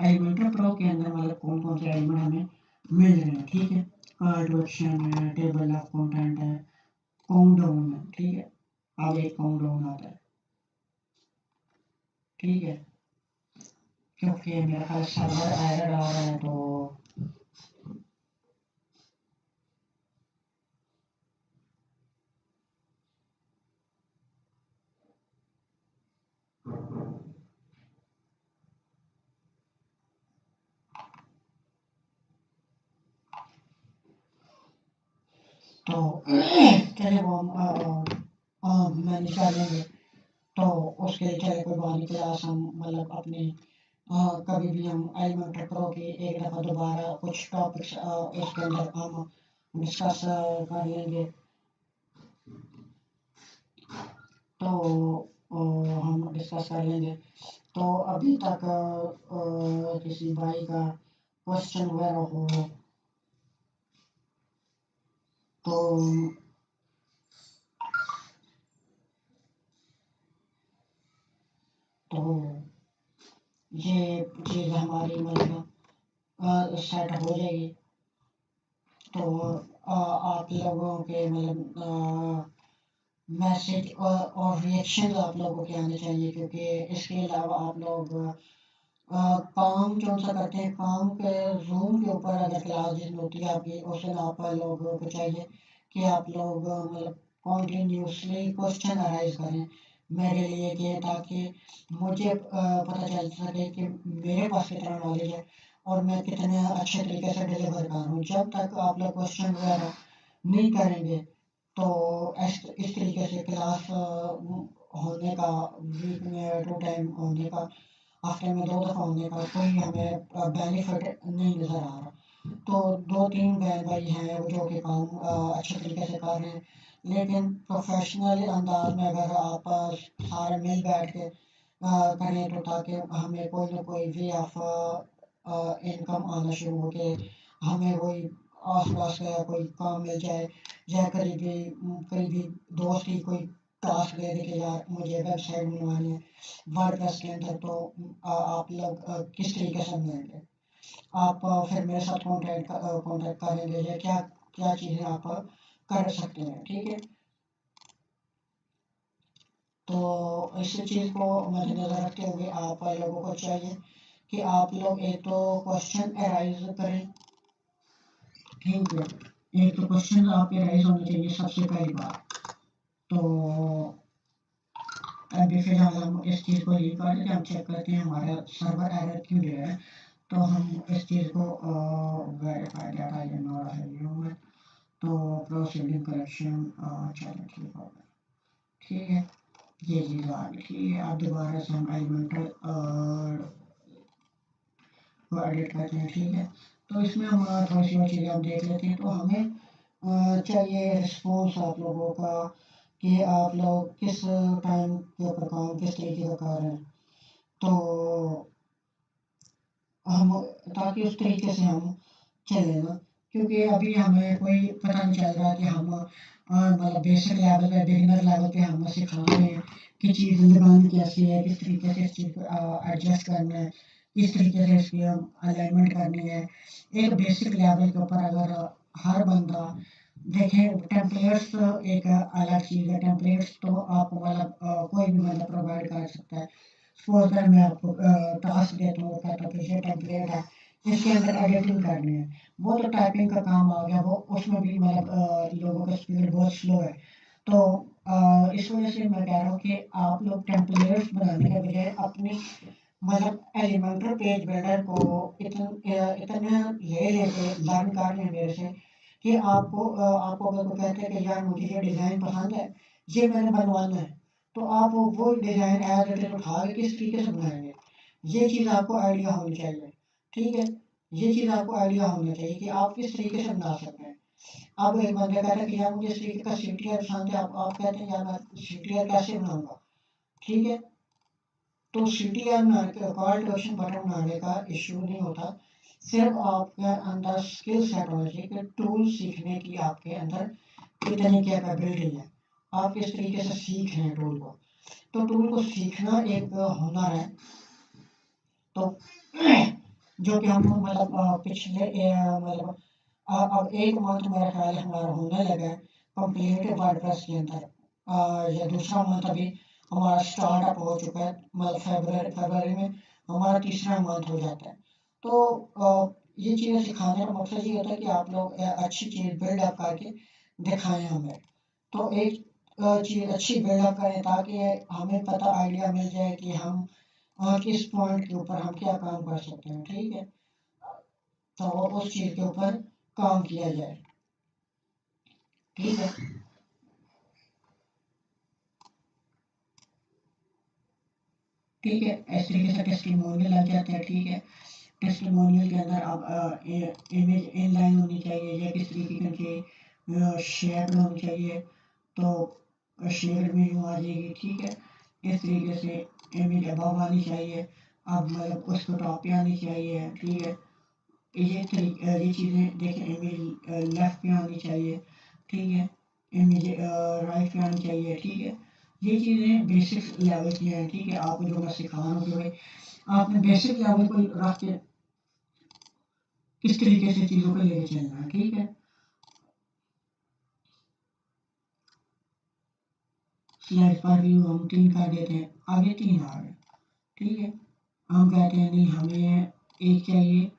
एलिमेंटर प्रो के अंदर मतलब कौन कौन से एलिमेंट हमें मिल रहे हैं, ठीक है। कॉल टू एक्शन है, टेबल ऑफ कंटेंट है, काउंटडाउन है, ठीक है। अब एक काउंटडाउन आता है, ठीक है। क्योंकि मेरा ख्याल सर्वर एरर आ रहा है। तो चलिए वो मैनेज कर लेंगे। तो उसके लिए चलिए कोई बात नहीं, क्लास हम मतलब अपनी कभी भी हम एलिमेंट्री प्रो की एक दफ़ा दोबारा कुछ टॉपिक्स इसके अंदर हम डिस्कस कर लेंगे। तो हम डिस्कस कर लेंगे। तो अभी तक किसी भाई का क्वेश्चन वगैरह हो तो तो ये चीज़ हमारी मतलब सेट हो जाएगी। तो आप लोगों के मतलब मैसेज और रिएक्शन आप लोगों के आने चाहिए, क्योंकि इसके अलावा आप लोग काम कौन सा करते हैं, काम के जूम के ऊपर अगर क्लास जिन होती है आपकी, उस दिन आप लोगों को चाहिए कि आप लोग मतलब कॉन्टीन्यूसली क्वेश्चन अराइज करें मेरे लिए, कि ताकि मुझे पता चल सके कि मेरे पास कितना नॉलेज है और मैं कितने अच्छे तरीके से डिलीवर कर रहा हूँ। जब तक आप लोग क्वेश्चन वगैरह नहीं करेंगे तो इस तरीके से क्लास होने का, वीक में 2 टाइम होने का, हफ्ते में 2 दफ़ा होने का कोई हमें बेनिफिट नहीं नज़र आ रहा। तो 2-3 बहन भाई हैं वो जो कि काम अच्छे तरीके से कर रहे हैं, लेकिन प्रोफेशनल अंदाज में अगर आप सारे मिल बैठ के करें तो ताकि हमें कोई ना कोई वे ऑफ इनकम आना शुरू हो के हमें वही आस पास का कोई काम मिल जाए, या करीबी दोस्त ही कोई टास्क दे दे कि यार मुझे वेबसाइट बनवानी है वर्डप्रेस के अंदर। तो आप लोग किस तरीके से बनाएंगे, आप फिर मेरे साथ कांटेक्ट करेंगे या क्या क्या चीज़ें आप कर सकते हैं, ठीक है। तो इस चीज़ को मद्देनजर रखते हुए आप लोगों को चाहिए कि आप लोग एक तो क्वेश्चन एराइज करें, ठीक है। एक तो क्वेश्चन आपके एराइज होने चाहिए सबसे पहली बात। तो अभी फिलहाल हम इस चीज़ को लीव कर देते हैं, हम चेक करते हैं हमारा सर्वर एरर क्यों दे रहा है। तो हम इस चीज़ को वेरीफाई डाटा ये नॉट है व्यू में, तो प्रोसीडिंग करेक्शन चलो ठीक हो गया, ठीक है। ये चीज़ आ गई, ठीक है। अब दोबारा से हम एलिमेंटल को एडिट करते हैं, ठीक है। तो इसमें हम थोड़ी सी और चीज़ें हम देख लेते हैं। तो हमें चाहिए रिस्पॉन्स आप लोगों का कि आप लोग किस टाइम के ऊपर काम किस तरीके का कर रहे हैं। तो हम ताकि उस तरीके से हम चले ना, क्योंकि अभी हमें कोई पता नहीं चल रहा कि हम मतलब बेसिक लेवल पे बिगिनर लेवल पे हम सिखा रहे हैं कि चीज़ लगानी कैसी है, किस तरीके से इस चीज़ को एडजस्ट करना है, किस तरीके से इसकी हम अलाइनमेंट करनी है। एक बेसिक लेवल के ऊपर अगर हर बंदा देखें, टेम्पलेट्स एक अलग चीज़ है। टेम्पलेट्स तो आप मतलब कोई भी मतलब प्रोवाइड कर सकता है। सपोज दैट मैं आपको टास्क देता हूँ, कहता हूँ कि ये टेम्पलेट है, इसके अंदर एडिटिंग करनी है। वो तो टाइपिंग का काम आ गया, वो उसमें भी मतलब लोगों का स्पीड बहुत स्लो है। तो इस वजह से मैं कह रहा हूँ कि आप लोग टेम्पलेट्स बनाने के बजाय अपनी मतलब एलिमेंट्री पेज बिल्डर को इतना ले लेके लर्न कर लें मेरे से कि आपको अगर कोई कहते हैं कि यार मुझे ये डिज़ाइन पसंद है, ये मैंने बनवाना है, तो आप वो डिज़ाइन एज इट इज उठा के किस तरीके से बनाएंगे, ये चीज़ आपको आइडिया होनी चाहिए, ठीक है। ये चीज़ आपको आइडिया होना चाहिए कि आप किस तरीके से बना सकते हैं। अब एक बंदा कहता है कि यार मुझे इस तरीके का सीटीआर पसंद है, आप कहते हैं यार मैं सीटीआर कैसे बनाऊंगा, ठीक है। तो सीटीआर बनाने के कॉल टू एक्शन बटन बनाने का इश्यू नहीं होता, सिर्फ आपके अंदर स्किल सेट होना चाहिए कि टूल सीखने की आपके अंदर कितनी कैपेबिलिटी है, आप किस तरीके से सीख रहे हैं टूल को। तो टूल को सीखना एक हुनर है। तो जो कि हम मतलब पिछले मतलब अब 1 मंथ मेरा ख्याल है हमारा होने लगा है कंप्लीट वर्डप्रेस के अंदर। या दूसरा मंथ अभी हमारा स्टार्टअप हो चुका है, मतलब फरवरी में हमारा तीसरा मंथ हो जाता है। तो ये चीज़ें सिखाने का मकसद ये होता है कि आप लोग अच्छी चीज़ बिल्डअप करके दिखाएँ हमें। तो एक चीज़ अच्छी बिल्डअप करें ताकि हमें पता आइडिया मिल जाए कि हम किस पॉइंट के ऊपर हम क्या काम कर सकते हैं, ठीक है? तो उस चीज़ के ऊपर काम किया जाए, ठीक है? ठीक है, इस तरीके से टेस्टिमोनियल लग जाते हैं, ठीक है? टेस्टिमोनियल के अंदर अब इमेज इनलाइन होनी चाहिए या किस तरीके की शेप्ड होनी चाहिए, तो शेड में यूँ आ जाएगी, ठीक है? इस तरीके से इमेज अबव आनी चाहिए, अब मतलब उसको टॉप पे आनी चाहिए, ठीक है? ये चीज़ें देखें, इमेज लेफ्ट पे आनी चाहिए, ठीक है? इमेज राइट पे आनी चाहिए, ठीक है? ये चीज़ें बेसिक लेवल की हैं, ठीक है? आपको जो मैं सिखा रहा हूँ कि भाई आपने बेसिक लेवल को रख के किस तरीके से चीज़ों को लेके चलना है, ठीक है? स्लाइड पर व्यू हम 3 कर देते हैं, आगे 3 आ गए, ठीक है? हम कहते हैं नहीं हमें 1 चाहिए,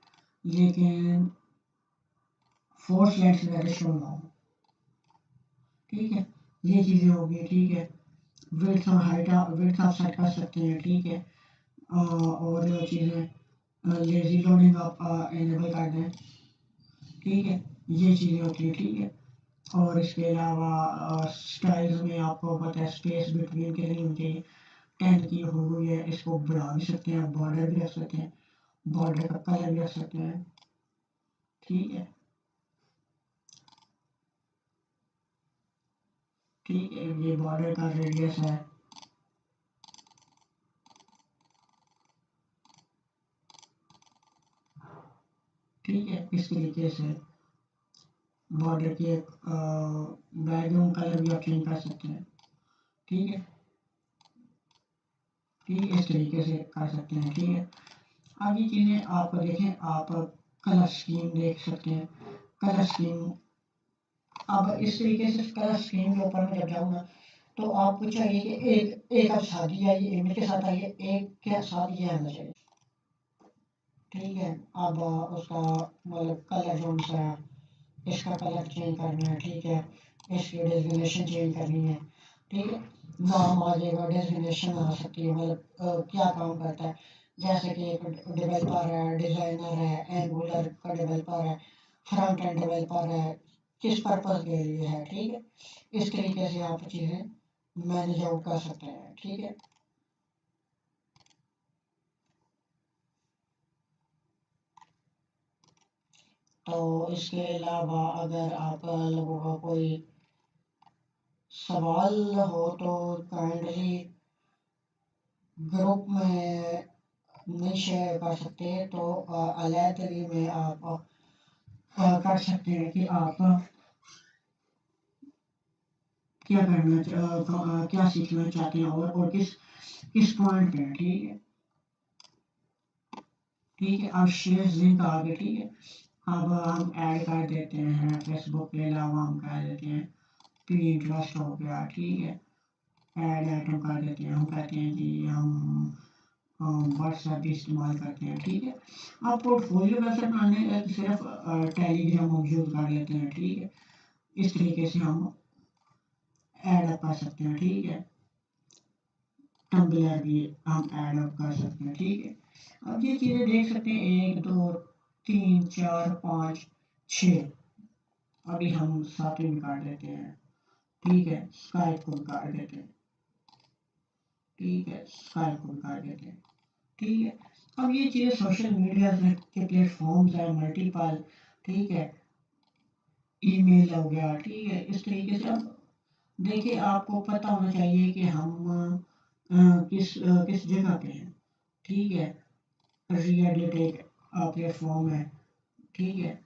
लेकिन 4 स्लाइड्स वगैरह शो ना हो, ठीक है? ये चीज़ें हो गई, ठीक है? विड्थ आप सेट कर सकते हैं, ठीक है? और चीज़ें लेज़ी लोडिंग आप इनेबल कर दें, ठीक है? ये चीज़ें होती हैं, ठीक है? और इसके अलावा स्टाइल्स में आपको पता है स्पेस बिटवीन कितनी होनी चाहिए, 10 की हो गई है, इसको बढ़ा भी सकते हैं, बॉर्डर भी रख सकते हैं, बॉर्डर का कलर भी रख सकते हैं, ठीक है? ठीक है, ये बॉर्डर का रेडियस है, ठीक है? इस तरीके से बॉर्डर के बैकग्राउंड कलर भी आप चेंज कर सकते हैं, ठीक है? ठीक है, इस तरीके से कर सकते हैं, ठीक है? अब ये चीज़ें आप देखें, आप कलर स्कीम देख सकते हैं, कलर स्कीम। अब इस तरीके से कलर स्कीम के ऊपर मैं जब जाऊँगा तो आपको चाहिए कि एक एक अब शादी आई इमेज के साथ आई है, एक के साथ ये आना चाहिए, ठीक है? अब उसका मतलब कलर जो सा है, इसका कलर चेंज करना है, ठीक है? इसकी डेजिग्नेशन चेंज करनी है, ठीक है? नाम आ जाएगा, डेजिग्नेशन आ सकती है, मतलब क्या काम करता है, जैसे कि एक डेवलपर है, डिज़ाइनर है, एंगुलर का डेवलपर है, फ्रंट एंड डेवलपर है, किस पर्पज़ के लिए है, ठीक है? इस तरीके से आप चीज़ें मैनेज आउट कर सकते हैं, ठीक है? तो इसके अलावा अगर आप लोगों का कोई सवाल हो तो काइंडली ग्रुप में नहीं शेयर कर सकते, तो अलग में आप कर सकते हैं कि आप क्या सीखना चाहते हैं और किस किस पॉइंट पे हैं, ठीक है? ठीक है, अब शेयर लिंक आ गए, ठीक है? अब हम ऐड कर देते हैं, फेसबुक के अलावा हम कर देते हैं पिंटरेस्ट हो गया, ठीक है? ऐड आइटम कर देते हैं, हम कहते हैं कि हम व्हाट्सएप भी इस्तेमाल करते हैं, ठीक है? आप पोर्टफोलियो वैसे बनाने सिर्फ टेलीग्राम हम यूज़ कर लेते हैं, ठीक है? इस तरीके से हम ऐड अप कर सकते हैं, ठीक है? टम्बलर भी हम ऐड अप कर सकते हैं, ठीक है? अब ये चीज़ें देख सकते हैं, 1 2 3 4 5 6, अभी हम सातवीं में काट देते हैं, ठीक है? स्काइप को भी काट देते हैं, ठीक है? स्काइप को भी काट देते हैं, ठीक है? अब ये चीज़ें सोशल मीडिया के प्लेटफॉर्म्स हैं मल्टीपल, ठीक है? ईमेल हो गया, ठीक है? इस तरीके से अब देखिए, आपको पता होना चाहिए कि हम किस जगह पे हैं, ठीक है? रेडिट एक प्लेटफॉर्म है, ठीक है?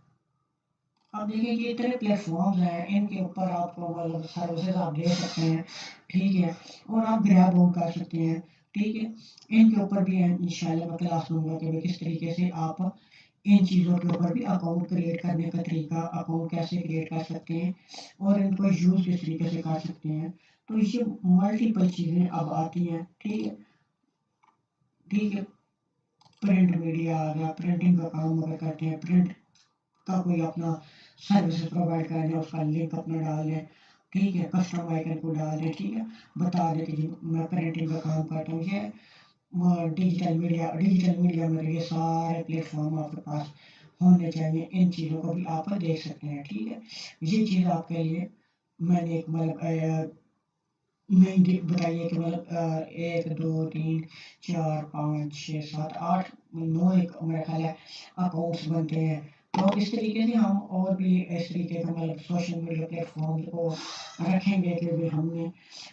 अब देखिए कि इतने प्लेटफॉर्म्स हैं, इनके ऊपर आपको मतलब सर्विसेज आप दे सकते हैं, ठीक है? और आप ग्रैब आउट कर सकते हैं, ठीक है? इनके ऊपर भी इंशाल्लाह मैं क्लास लूँगा कि भाई किस तरीके से आप इन चीज़ों के ऊपर भी अकाउंट क्रिएट करने का तरीका, अकाउंट कैसे क्रिएट कर सकते हैं और इनको यूज़ किस तरीके से कर सकते हैं। तो ये मल्टीपल चीज़ें अब आती हैं, ठीक है? ठीक है? प्रिंट मीडिया आ गया, प्रिंटिंग का काम अगर करते हैं, प्रिंट का कोई अपना सर्विस प्रोवाइड कर दें, उसका लिंक अपना डाल दें, ठीक है, कस्टम आइकन को डाल दें, ठीक है, बता दें कि जी मैं प्रिंटिंग का काम करता हूँ। ये डिजिटल मीडिया में ये सारे प्लेटफॉर्म आपके पास होने चाहिए। इन चीज़ों को भी आप देख सकते हैं, ठीक है। ये चीज़ आपके लिए मैंने एक मतलब नहीं बताइए कि मतलब 1 2 3 4 5 6 7 8 9 एक मेरा ख्याल है अकाउंट्स बनते हैं। तो इस तरीके से हम और भी इस तरीके का मतलब सोशल मीडिया प्लेटफॉर्म को रखेंगे कि भी हमने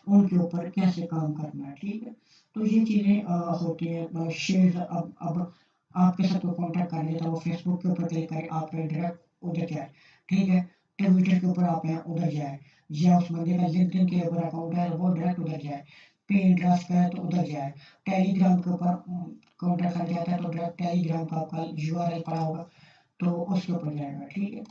उनके ऊपर कैसे काम करना है, ठीक है। तो ये चीज़ें होती हैं। शेयर अब आपके साथ कोई कॉन्टैक्ट कर लेता है, वो फेसबुक के ऊपर क्लिक करे, आप डायरेक्ट उधर जाए, ठीक है। ट्विटर के ऊपर आप हैं उधर जाए, या उस बंदे का लिंक्डइन के ऊपर अकाउंट है वो डायरेक्ट उधर जाए, पिंटरेस्ट का है तो उधर जाए, टेलीग्राम के ऊपर कांटेक्ट कर जाता है तो डायरेक्ट टेलीग्राम का आपका यूआरएल पड़ा होगा तो उसके ऊपर जाएगा, ठीक है।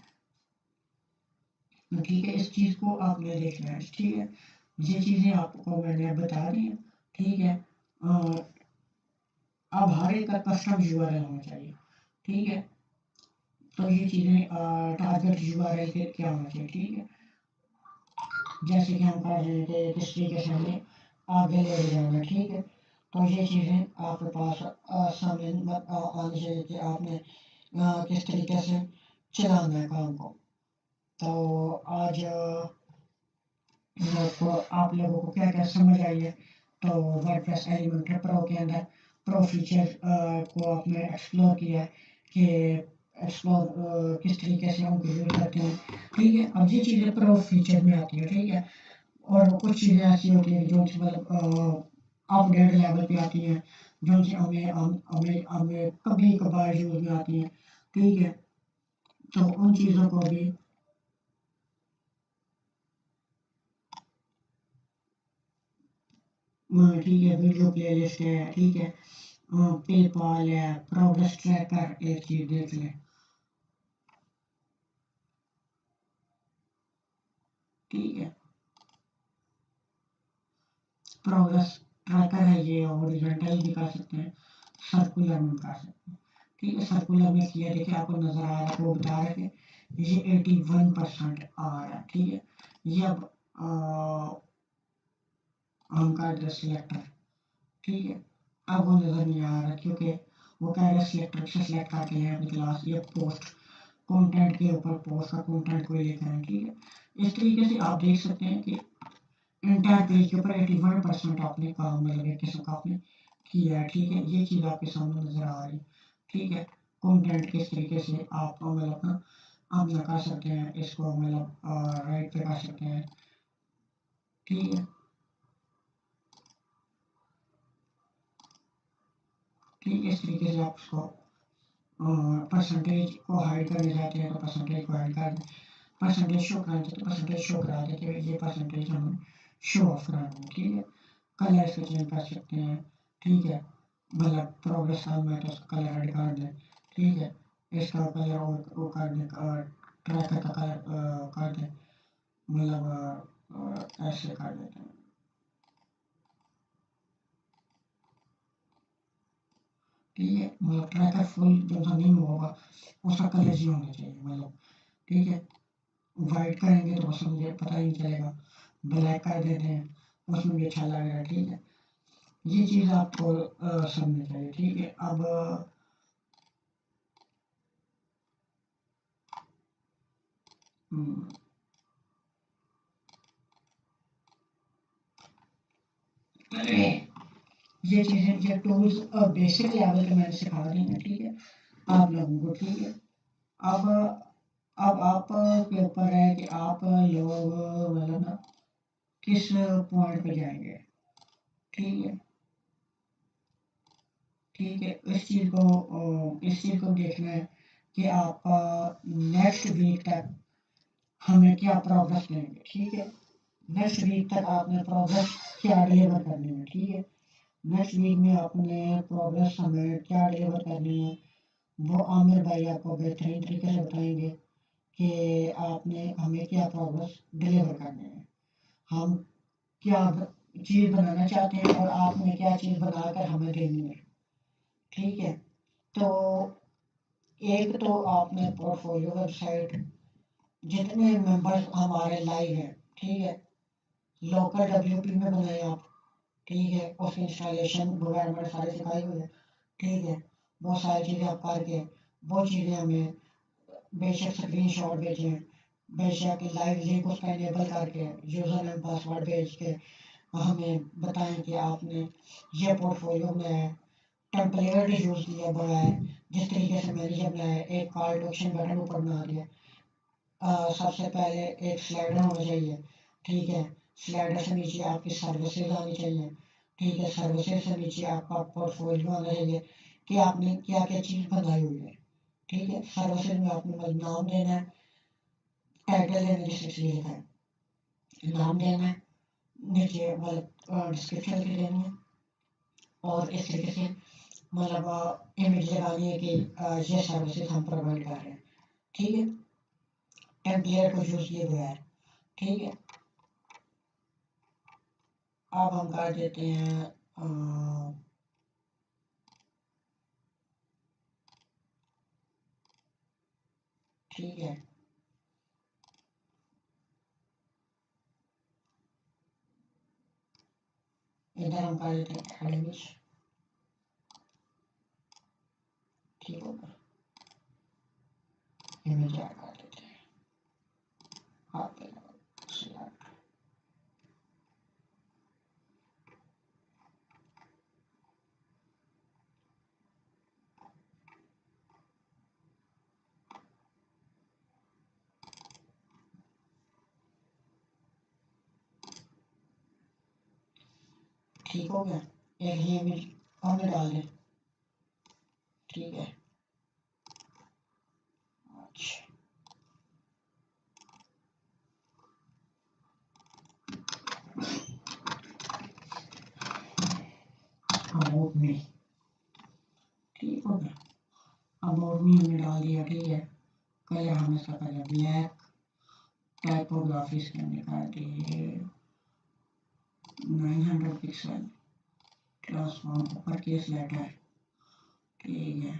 तो ठीक है, इस चीज़ को आपने देखना है, ठीक है। ये चीज़ें आपको मैंने बता दी हैं, ठीक है। अब हर एक का कस्टम यूआरएल होना चाहिए, ठीक है। तो ये चीज़ें टारगेट यूआरएल के क्या होना चाहिए, ठीक है। जैसे कि हम कर रहे हैं कि किस तरीके से हमें आगे ले जाना है, ठीक है। तो ये चीज़ें आपके पास सामने आनी चाहिए कि आपने किस तरीके से चलाना है काम को। तो आज को आप लोगों को क्या क्या समझ आई है। तो वर्डप्रेस एलिमेंटर प्रो के अंदर प्रो फीचर को आपने एक्सप्लोर किया है कि एक्सप्लोर किस तरीके से हम यूज करते हैं, ठीक है। अब ये चीज़ें प्रो फीचर में आती है, ठीक है। और कुछ चीज़ें ऐसी होती हैं जो कि मतलब अपडेट लेवल पे आती हैं, जो कि हमें हमें कभी कभार यूज में आती हैं, ठीक है। तो उन चीज़ों को भी ठीक है, वीडियो प्लेलिस्ट है, ठीक है, पेपाल है, प्रोग्रेस ट्रैकर एक चीज़ देख लें, ठीक है। प्रोग्रेस ट्रैकर है ये, हॉरिजॉन्टल भी कर सकते हैं, सर्कुलर में कर सकते हैं, ठीक है। सर्कुलर में किया देखिए आपको नजर आ रहा है, वो बता रहे थे ये 81% आ रहा है, ठीक है। ये अब हम कर दे सिलेक्टर, ठीक है। अब वो नजर नहीं आ रहा क्योंकि वो कह रहे सिलेक्टर से सिलेक्ट करके ले अपनी क्लास, ये पोस्ट कंटेंट के ऊपर पोस्ट का कंटेंट कोई लेकर है, ठीक है। इस तरीके से आप देख सकते हैं कि एंटायर पेज के ऊपर 81% आपने काम मतलब एक किस्म का आपने किया है, ठीक है। ये चीज़ आपके सामने नजर आ रही है, ठीक है। कंटेंट किस तरीके से आप मतलब अपना कर सकते हैं, इसको मतलब राइट पे कर सकते हैं, ठीक है। ठीक है, इस तरीके से आप उसको परसेंटेज को हाइड करने जाते हैं तो परसेंटेज को हाइड कर दें, परसेंटेज शो कराना चाहते हैं परसेंटेज शो करा देते हैं, ये परसेंटेज हमें शो ऑफ कराना है, ठीक है। कलर इसका चेंज कर सकते हैं, ठीक है। मतलब प्रोग्रेस काम है तो उसका कलर ऐड कर दें, ठीक है। इसका कलर और वो कर दें, ट्रैकर का कलर कर दें, मतलब ऐसे कर देते हैं, ठीक है। मतलब ट्रैकर फुल जब नहीं होगा उसका कलर ही होना चाहिए, मतलब ठीक है। वाइट करेंगे तो उसमें मुझे पता ही नहीं चलेगा, ब्लैक कर देते हैं उसमें भी अच्छा लगेगा, ठीक है। ये चीज़ आपको समझनी चाहिए, ठीक है। अब हम्म, ये चीज़ें ये टूल्स बेसिक लेवल पे मैंने सिखा दी हैं, ठीक है, आप लोगों को, ठीक है। अब अब आप के ऊपर है कि आप लोग मतलब ना किस पॉइंट पे जाएंगे, ठीक है। ठीक है, इस चीज़ को देखना है कि आप नेक्स्ट वीक तक हमें क्या प्रोग्रेस देंगे, ठीक है। नेक्स्ट वीक तक आपने प्रोग्रेस क्या डिलीवर करनी है, ठीक है। नेक्स्ट वीक में आपने प्रोग्रेस हमें क्या डिलीवर करनी है, वो आमिर भाई आपको बेहतरीन तरीके से बताएंगे कि आपने हमें क्या प्रोग्रेस डिलीवर करनी है, हम क्या चीज़ बनाना चाहते हैं और आपने क्या चीज़ बनाकर हमें देनी है, ठीक है। तो एक तो आपने पोर्टफोलियो वेबसाइट, जितने मेंबर्स हमारे लाइव हैं, ठीक है, लोकल डब्ल्यूपी में बनाए आप, ठीक है, उसकी इंस्टॉलेशन वगैरह मैंने सारी सिखाई हुई है, ठीक है, वो सारी चीज़ें आप करके वो चीज़ें हमें बेशक स्क्रीन शॉट भेजें, बेशक लाइव लिंक उसका इनेबल करके यूज़र नेम पासवर्ड भेज के हमें बताएं कि आपने ये पोर्टफोलियो बनाया है, टेम्पलेट यूज़ किया हुआ है, जिस तरीके से मैंने जब बनाया एक कॉल टू एक्शन बटन ऊपर बना दिया। सबसे पहले एक स्लाइडर होना चाहिए, ठीक है, स्लाइडर से नीचे आपकी सर्विसेज आनी चाहिए, ठीक है, सर्विसेज से नीचे आपका पोर्टफोलियो आना चाहिए कि आपने क्या क्या चीज़ बनाई हुई है, ठीक है, सर्विसेज में आपने मतलब नाम देना है, टाइटल देना है जिसमें लिखा है, नाम देना है, नीचे मतलब डिस्क्रिप्शन लिख देनी है, और इस तरीके से मतलब इमेज लगानी है कि ये सर्विसेज हम प्रोवाइड कर रहे हैं, ठीक है, टेम्पलेट को यूज़ किए हुआ है, ठीक है। अब हम कर देते हैं ठीक है, इधर हम कर देते हैं एडमिश, ठीक होगा, इमेज ऐड कर देते हैं, हाँ ठीक हो गया, एक ही इमेज हमने डाल दें, ठीक है, अच्छा अबाउट मी, ठीक हो गया, अबाउट मी हमने डाल दिया, ठीक है, कलर हमने इसका कलर ब्लैक, टाइपोग्राफी इसके हमने कर दी 900 पिक्सल, ट्रांसफॉर्म ऊपर केस लेटर, ठीक है,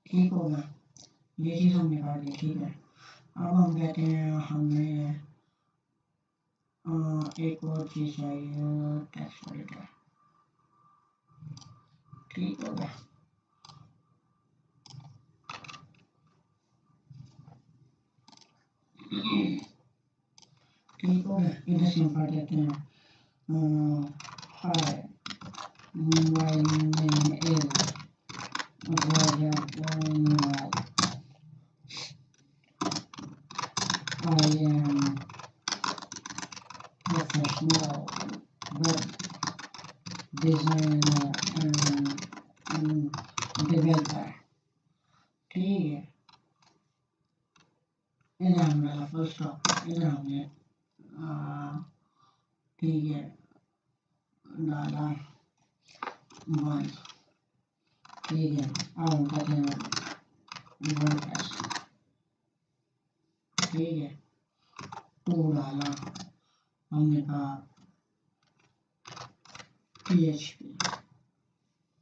ठीक होगा, ये चीज़ हमने कर दी, ठीक है। अब हम कहते हैं हमें एक और चीज़ चाहिए, टेक्स्ट एडिटर, ठीक होगा, ठीक होगा, इधर से हम पढ़ लेते हैं हाय my name is Raja Purnawal, I am professional web designer and developer, ठीक है, इधर हमने डाला फुल स्टॉप, इधर हमने ठीक है डाला वन, ठीक है, अब हम कहते हैं वर्डप्रेस, ठीक है, टू डाला, हमने कहा PHP,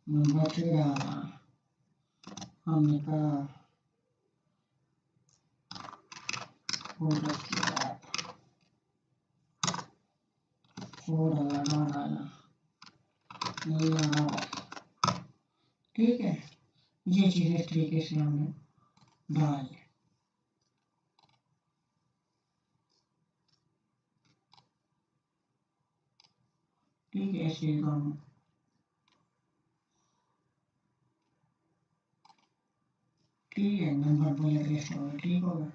नंबर 3 डाला, हमने कहा ठीक है, ये चीज़ें इस तरीके से हमने डाल, ठीक है, ऐसे हम ठीक है, नंबर बोले रेस्ट होगा, ठीक होगा,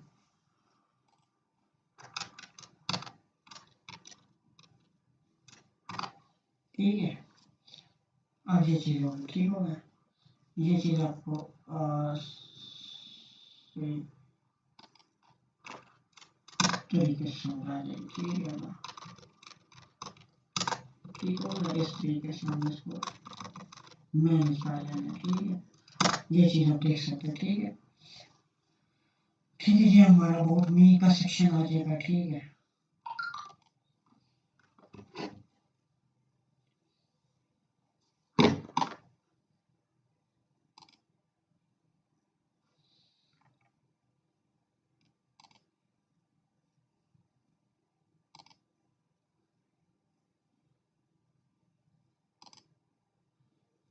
ठीक है, अब ये चीज़ होगी, ठीक होगा, ये चीज़ आपको तरीके से समझा जाएगी, ठीक है ना, ठीक होगा, इस तरीके से हम इसको मैनेज कर लेंगे, ठीक है, ये चीज़ आप देख सकते हैं, ठीक है। ठीक है, ये हमारा अबाउट मी का सेक्शन आ जाएगा। ठीक है,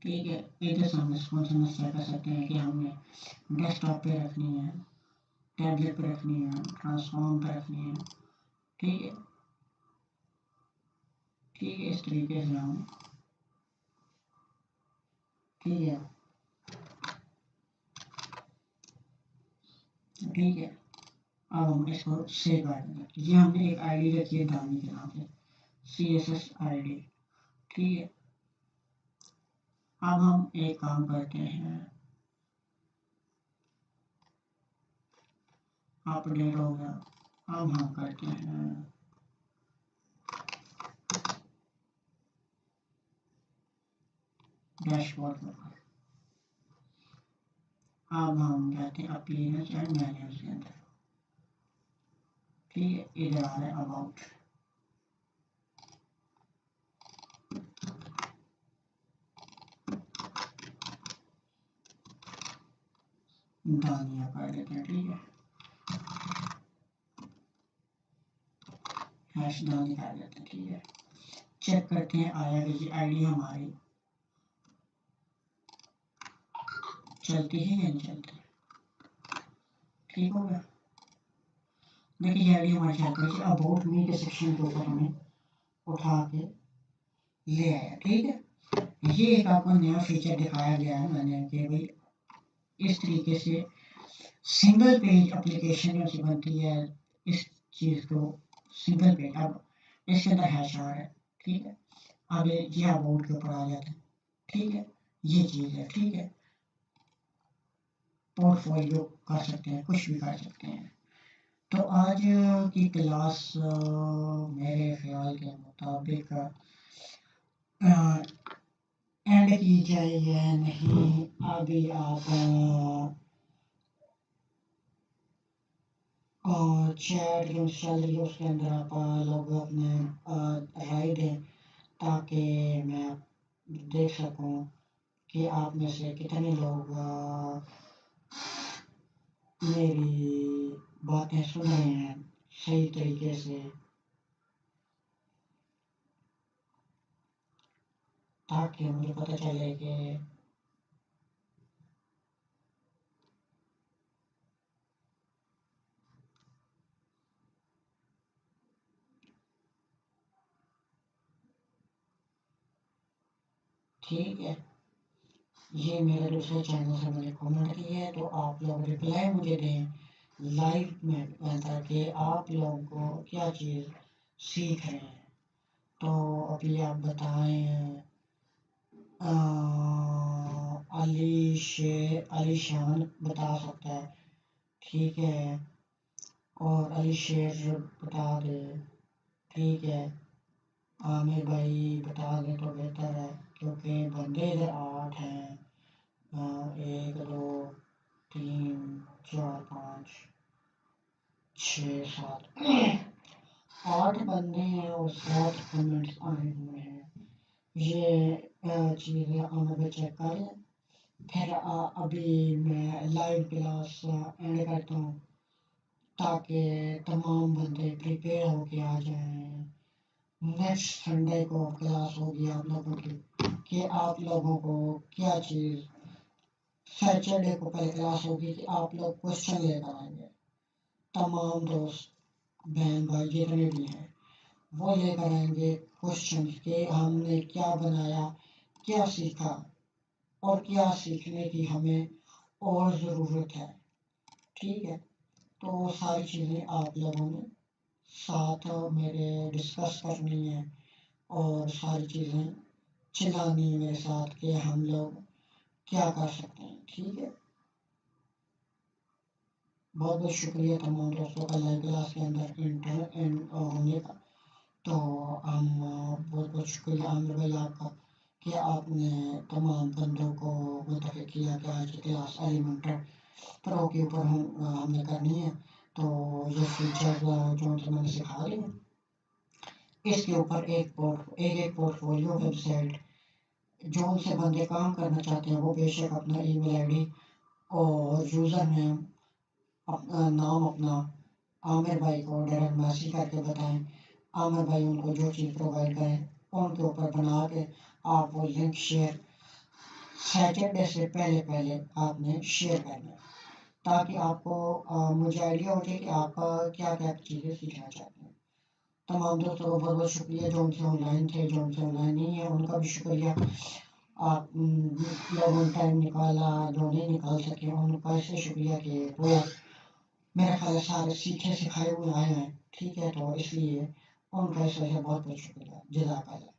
ठीक है। इधर से हम इसको समस्या कर सकते हैं कि हमने डेस्कटॉप पे रखनी है, टैबलेट पे रखनी है, ट्रांसफॉर्म पे रखनी है। ठीक है, ठीक है, इस तरीके से हम, ठीक है, ठीक है। अब हम इसको सेव कर देंगे। ये हमने एक आईडी रखी है दानी के नाम से, CSS आईडी। ठीक है, अब हम एक काम करते हैं, अपडेट हो गया। अब हम करते हैं डैशबोर्ड पर। अब हम जाते हैं अपीयरेंस एंड मेन्यूज के अंदर। ठीक है, इधर आ रहा है अबाउट। दानिया कर देते हैं। ठीक है, हैश दानी कर देते हैं। ठीक है, चेक करते हैं आया कि ये आईडी हमारी चलती है या नहीं चलती। ठीक हो गया। देखिए ये आईडी हमारी चल रही है। अबाउट मी के सेक्शन के ऊपर हमें उठा के ले आया। ठीक है, ये एक आपको नया फीचर दिखाया गया है मैंने कि भाई इस तरीके से सिंगल पेज एप्लीकेशन जैसी बनती है। इस चीज़ को सिंगल पेज, अब इसके अंदर हैश आ रहा है। ठीक है, अब ये अबाउट के ऊपर आ जाता है। ठीक है, ये चीज़ है। ठीक है, पोर्टफोलियो कर सकते हैं, कुछ भी कर सकते हैं। तो आज की क्लास मेरे ख्याल के मुताबिक एंड की जाए या नहीं, अभी आप चैट जो चल रही है उसके अंदर आप लोग अपने राय दें, ताकि मैं देख सकूं कि आप में से कितने लोग मेरी बातें सुन रहे हैं सही तरीके से, ताकि मुझे पता चले कि ठीक है। ये मेरे दूसरे चैनल से मैंने कमेंट की है, तो आप लोग रिप्लाई मुझे दें लाइव में, ताकि आप लोगों को क्या चीज़ सीख रहे हैं। तो अभी आप बताएं, अलीशान बता सकता है। ठीक है, और अली शेर बता दे। ठीक है, आमिर भाई बता दें तो बेहतर है, क्योंकि बंदे इधर 8 हैं। 1 2 3 4 5 6 7 8 बंदे हैं और 7 कमेंट्स आए हुए हैं। ये चीज़ें आमिर भाई चेक कर लें। फिर अभी मैं लाइव क्लास एंड करता हूँ, ताकि तमाम बंदे प्रिपेयर होके आ जाएं। नेक्स्ट संडे को क्लास होगी आप लोगों की, कि आप लोगों को क्या चीज़, सैटरडे को पहले क्लास होगी कि आप लोग क्वेश्चन लेकर आएंगे। तमाम दोस्त बहन भाई जितने भी हैं वो लेकर आएंगे क्वेश्चन कि हमने क्या बनाया, क्या सीखा, और क्या सीखने की हमें और ज़रूरत है। ठीक है, तो सारी चीज़ें आप लोगों ने साथ मेरे डिस्कस करनी है, और सारी चीज़ें चलानी है मेरे साथ कि हम लोग क्या कर सकते हैं। ठीक है, बहुत बहुत शुक्रिया तमाम दोस्तों का लाइव क्लास के अंदर होने का। तो हम बहुत बहुत शुक्रिया आमिर भाई आपका कि आपने तमाम बंदों को मुतफ़िक किया कि आज की क्लास एलिमेंटर प्रो के ऊपर हमने करनी है। तो ये फीचर जो कि मैंने सिखा दी है, इसके ऊपर एक पोर्टफोलियो वेबसाइट जो उनसे बंदे काम करना चाहते हैं वो बेशक अपना ईमेल आईडी और यूज़र नेम अपना नाम अपना आमिर भाई को डायरेक्ट मैसेज करके बताएं। आमिर भाई उनको जो चीज़ प्रोवाइड करें उनके ऊपर बना के आप वो लिंक शेयर सैटरडे से पहले आपने शेयर करना है, ताकि आपको मुझे आइडिया हो जाए कि आप क्या क्या चीज़ें सीखना चाहते हैं। तमाम दोस्तों को बहुत बहुत शुक्रिया जो उनसे ऑनलाइन थे, जो उनसे ऑनलाइन नहीं है उनका भी शुक्रिया। आप लोगों ने टाइम निकाला, जो नहीं निकाल सके उनका इसलिए शुक्रिया कि वो मेरा ख्याल है सारे सीखे सिखाए हुए आए हैं, ठीक है, तो इसलिए उनका इस वजह से बहुत बहुत शुक्रिया। जज़ाकल्लाह।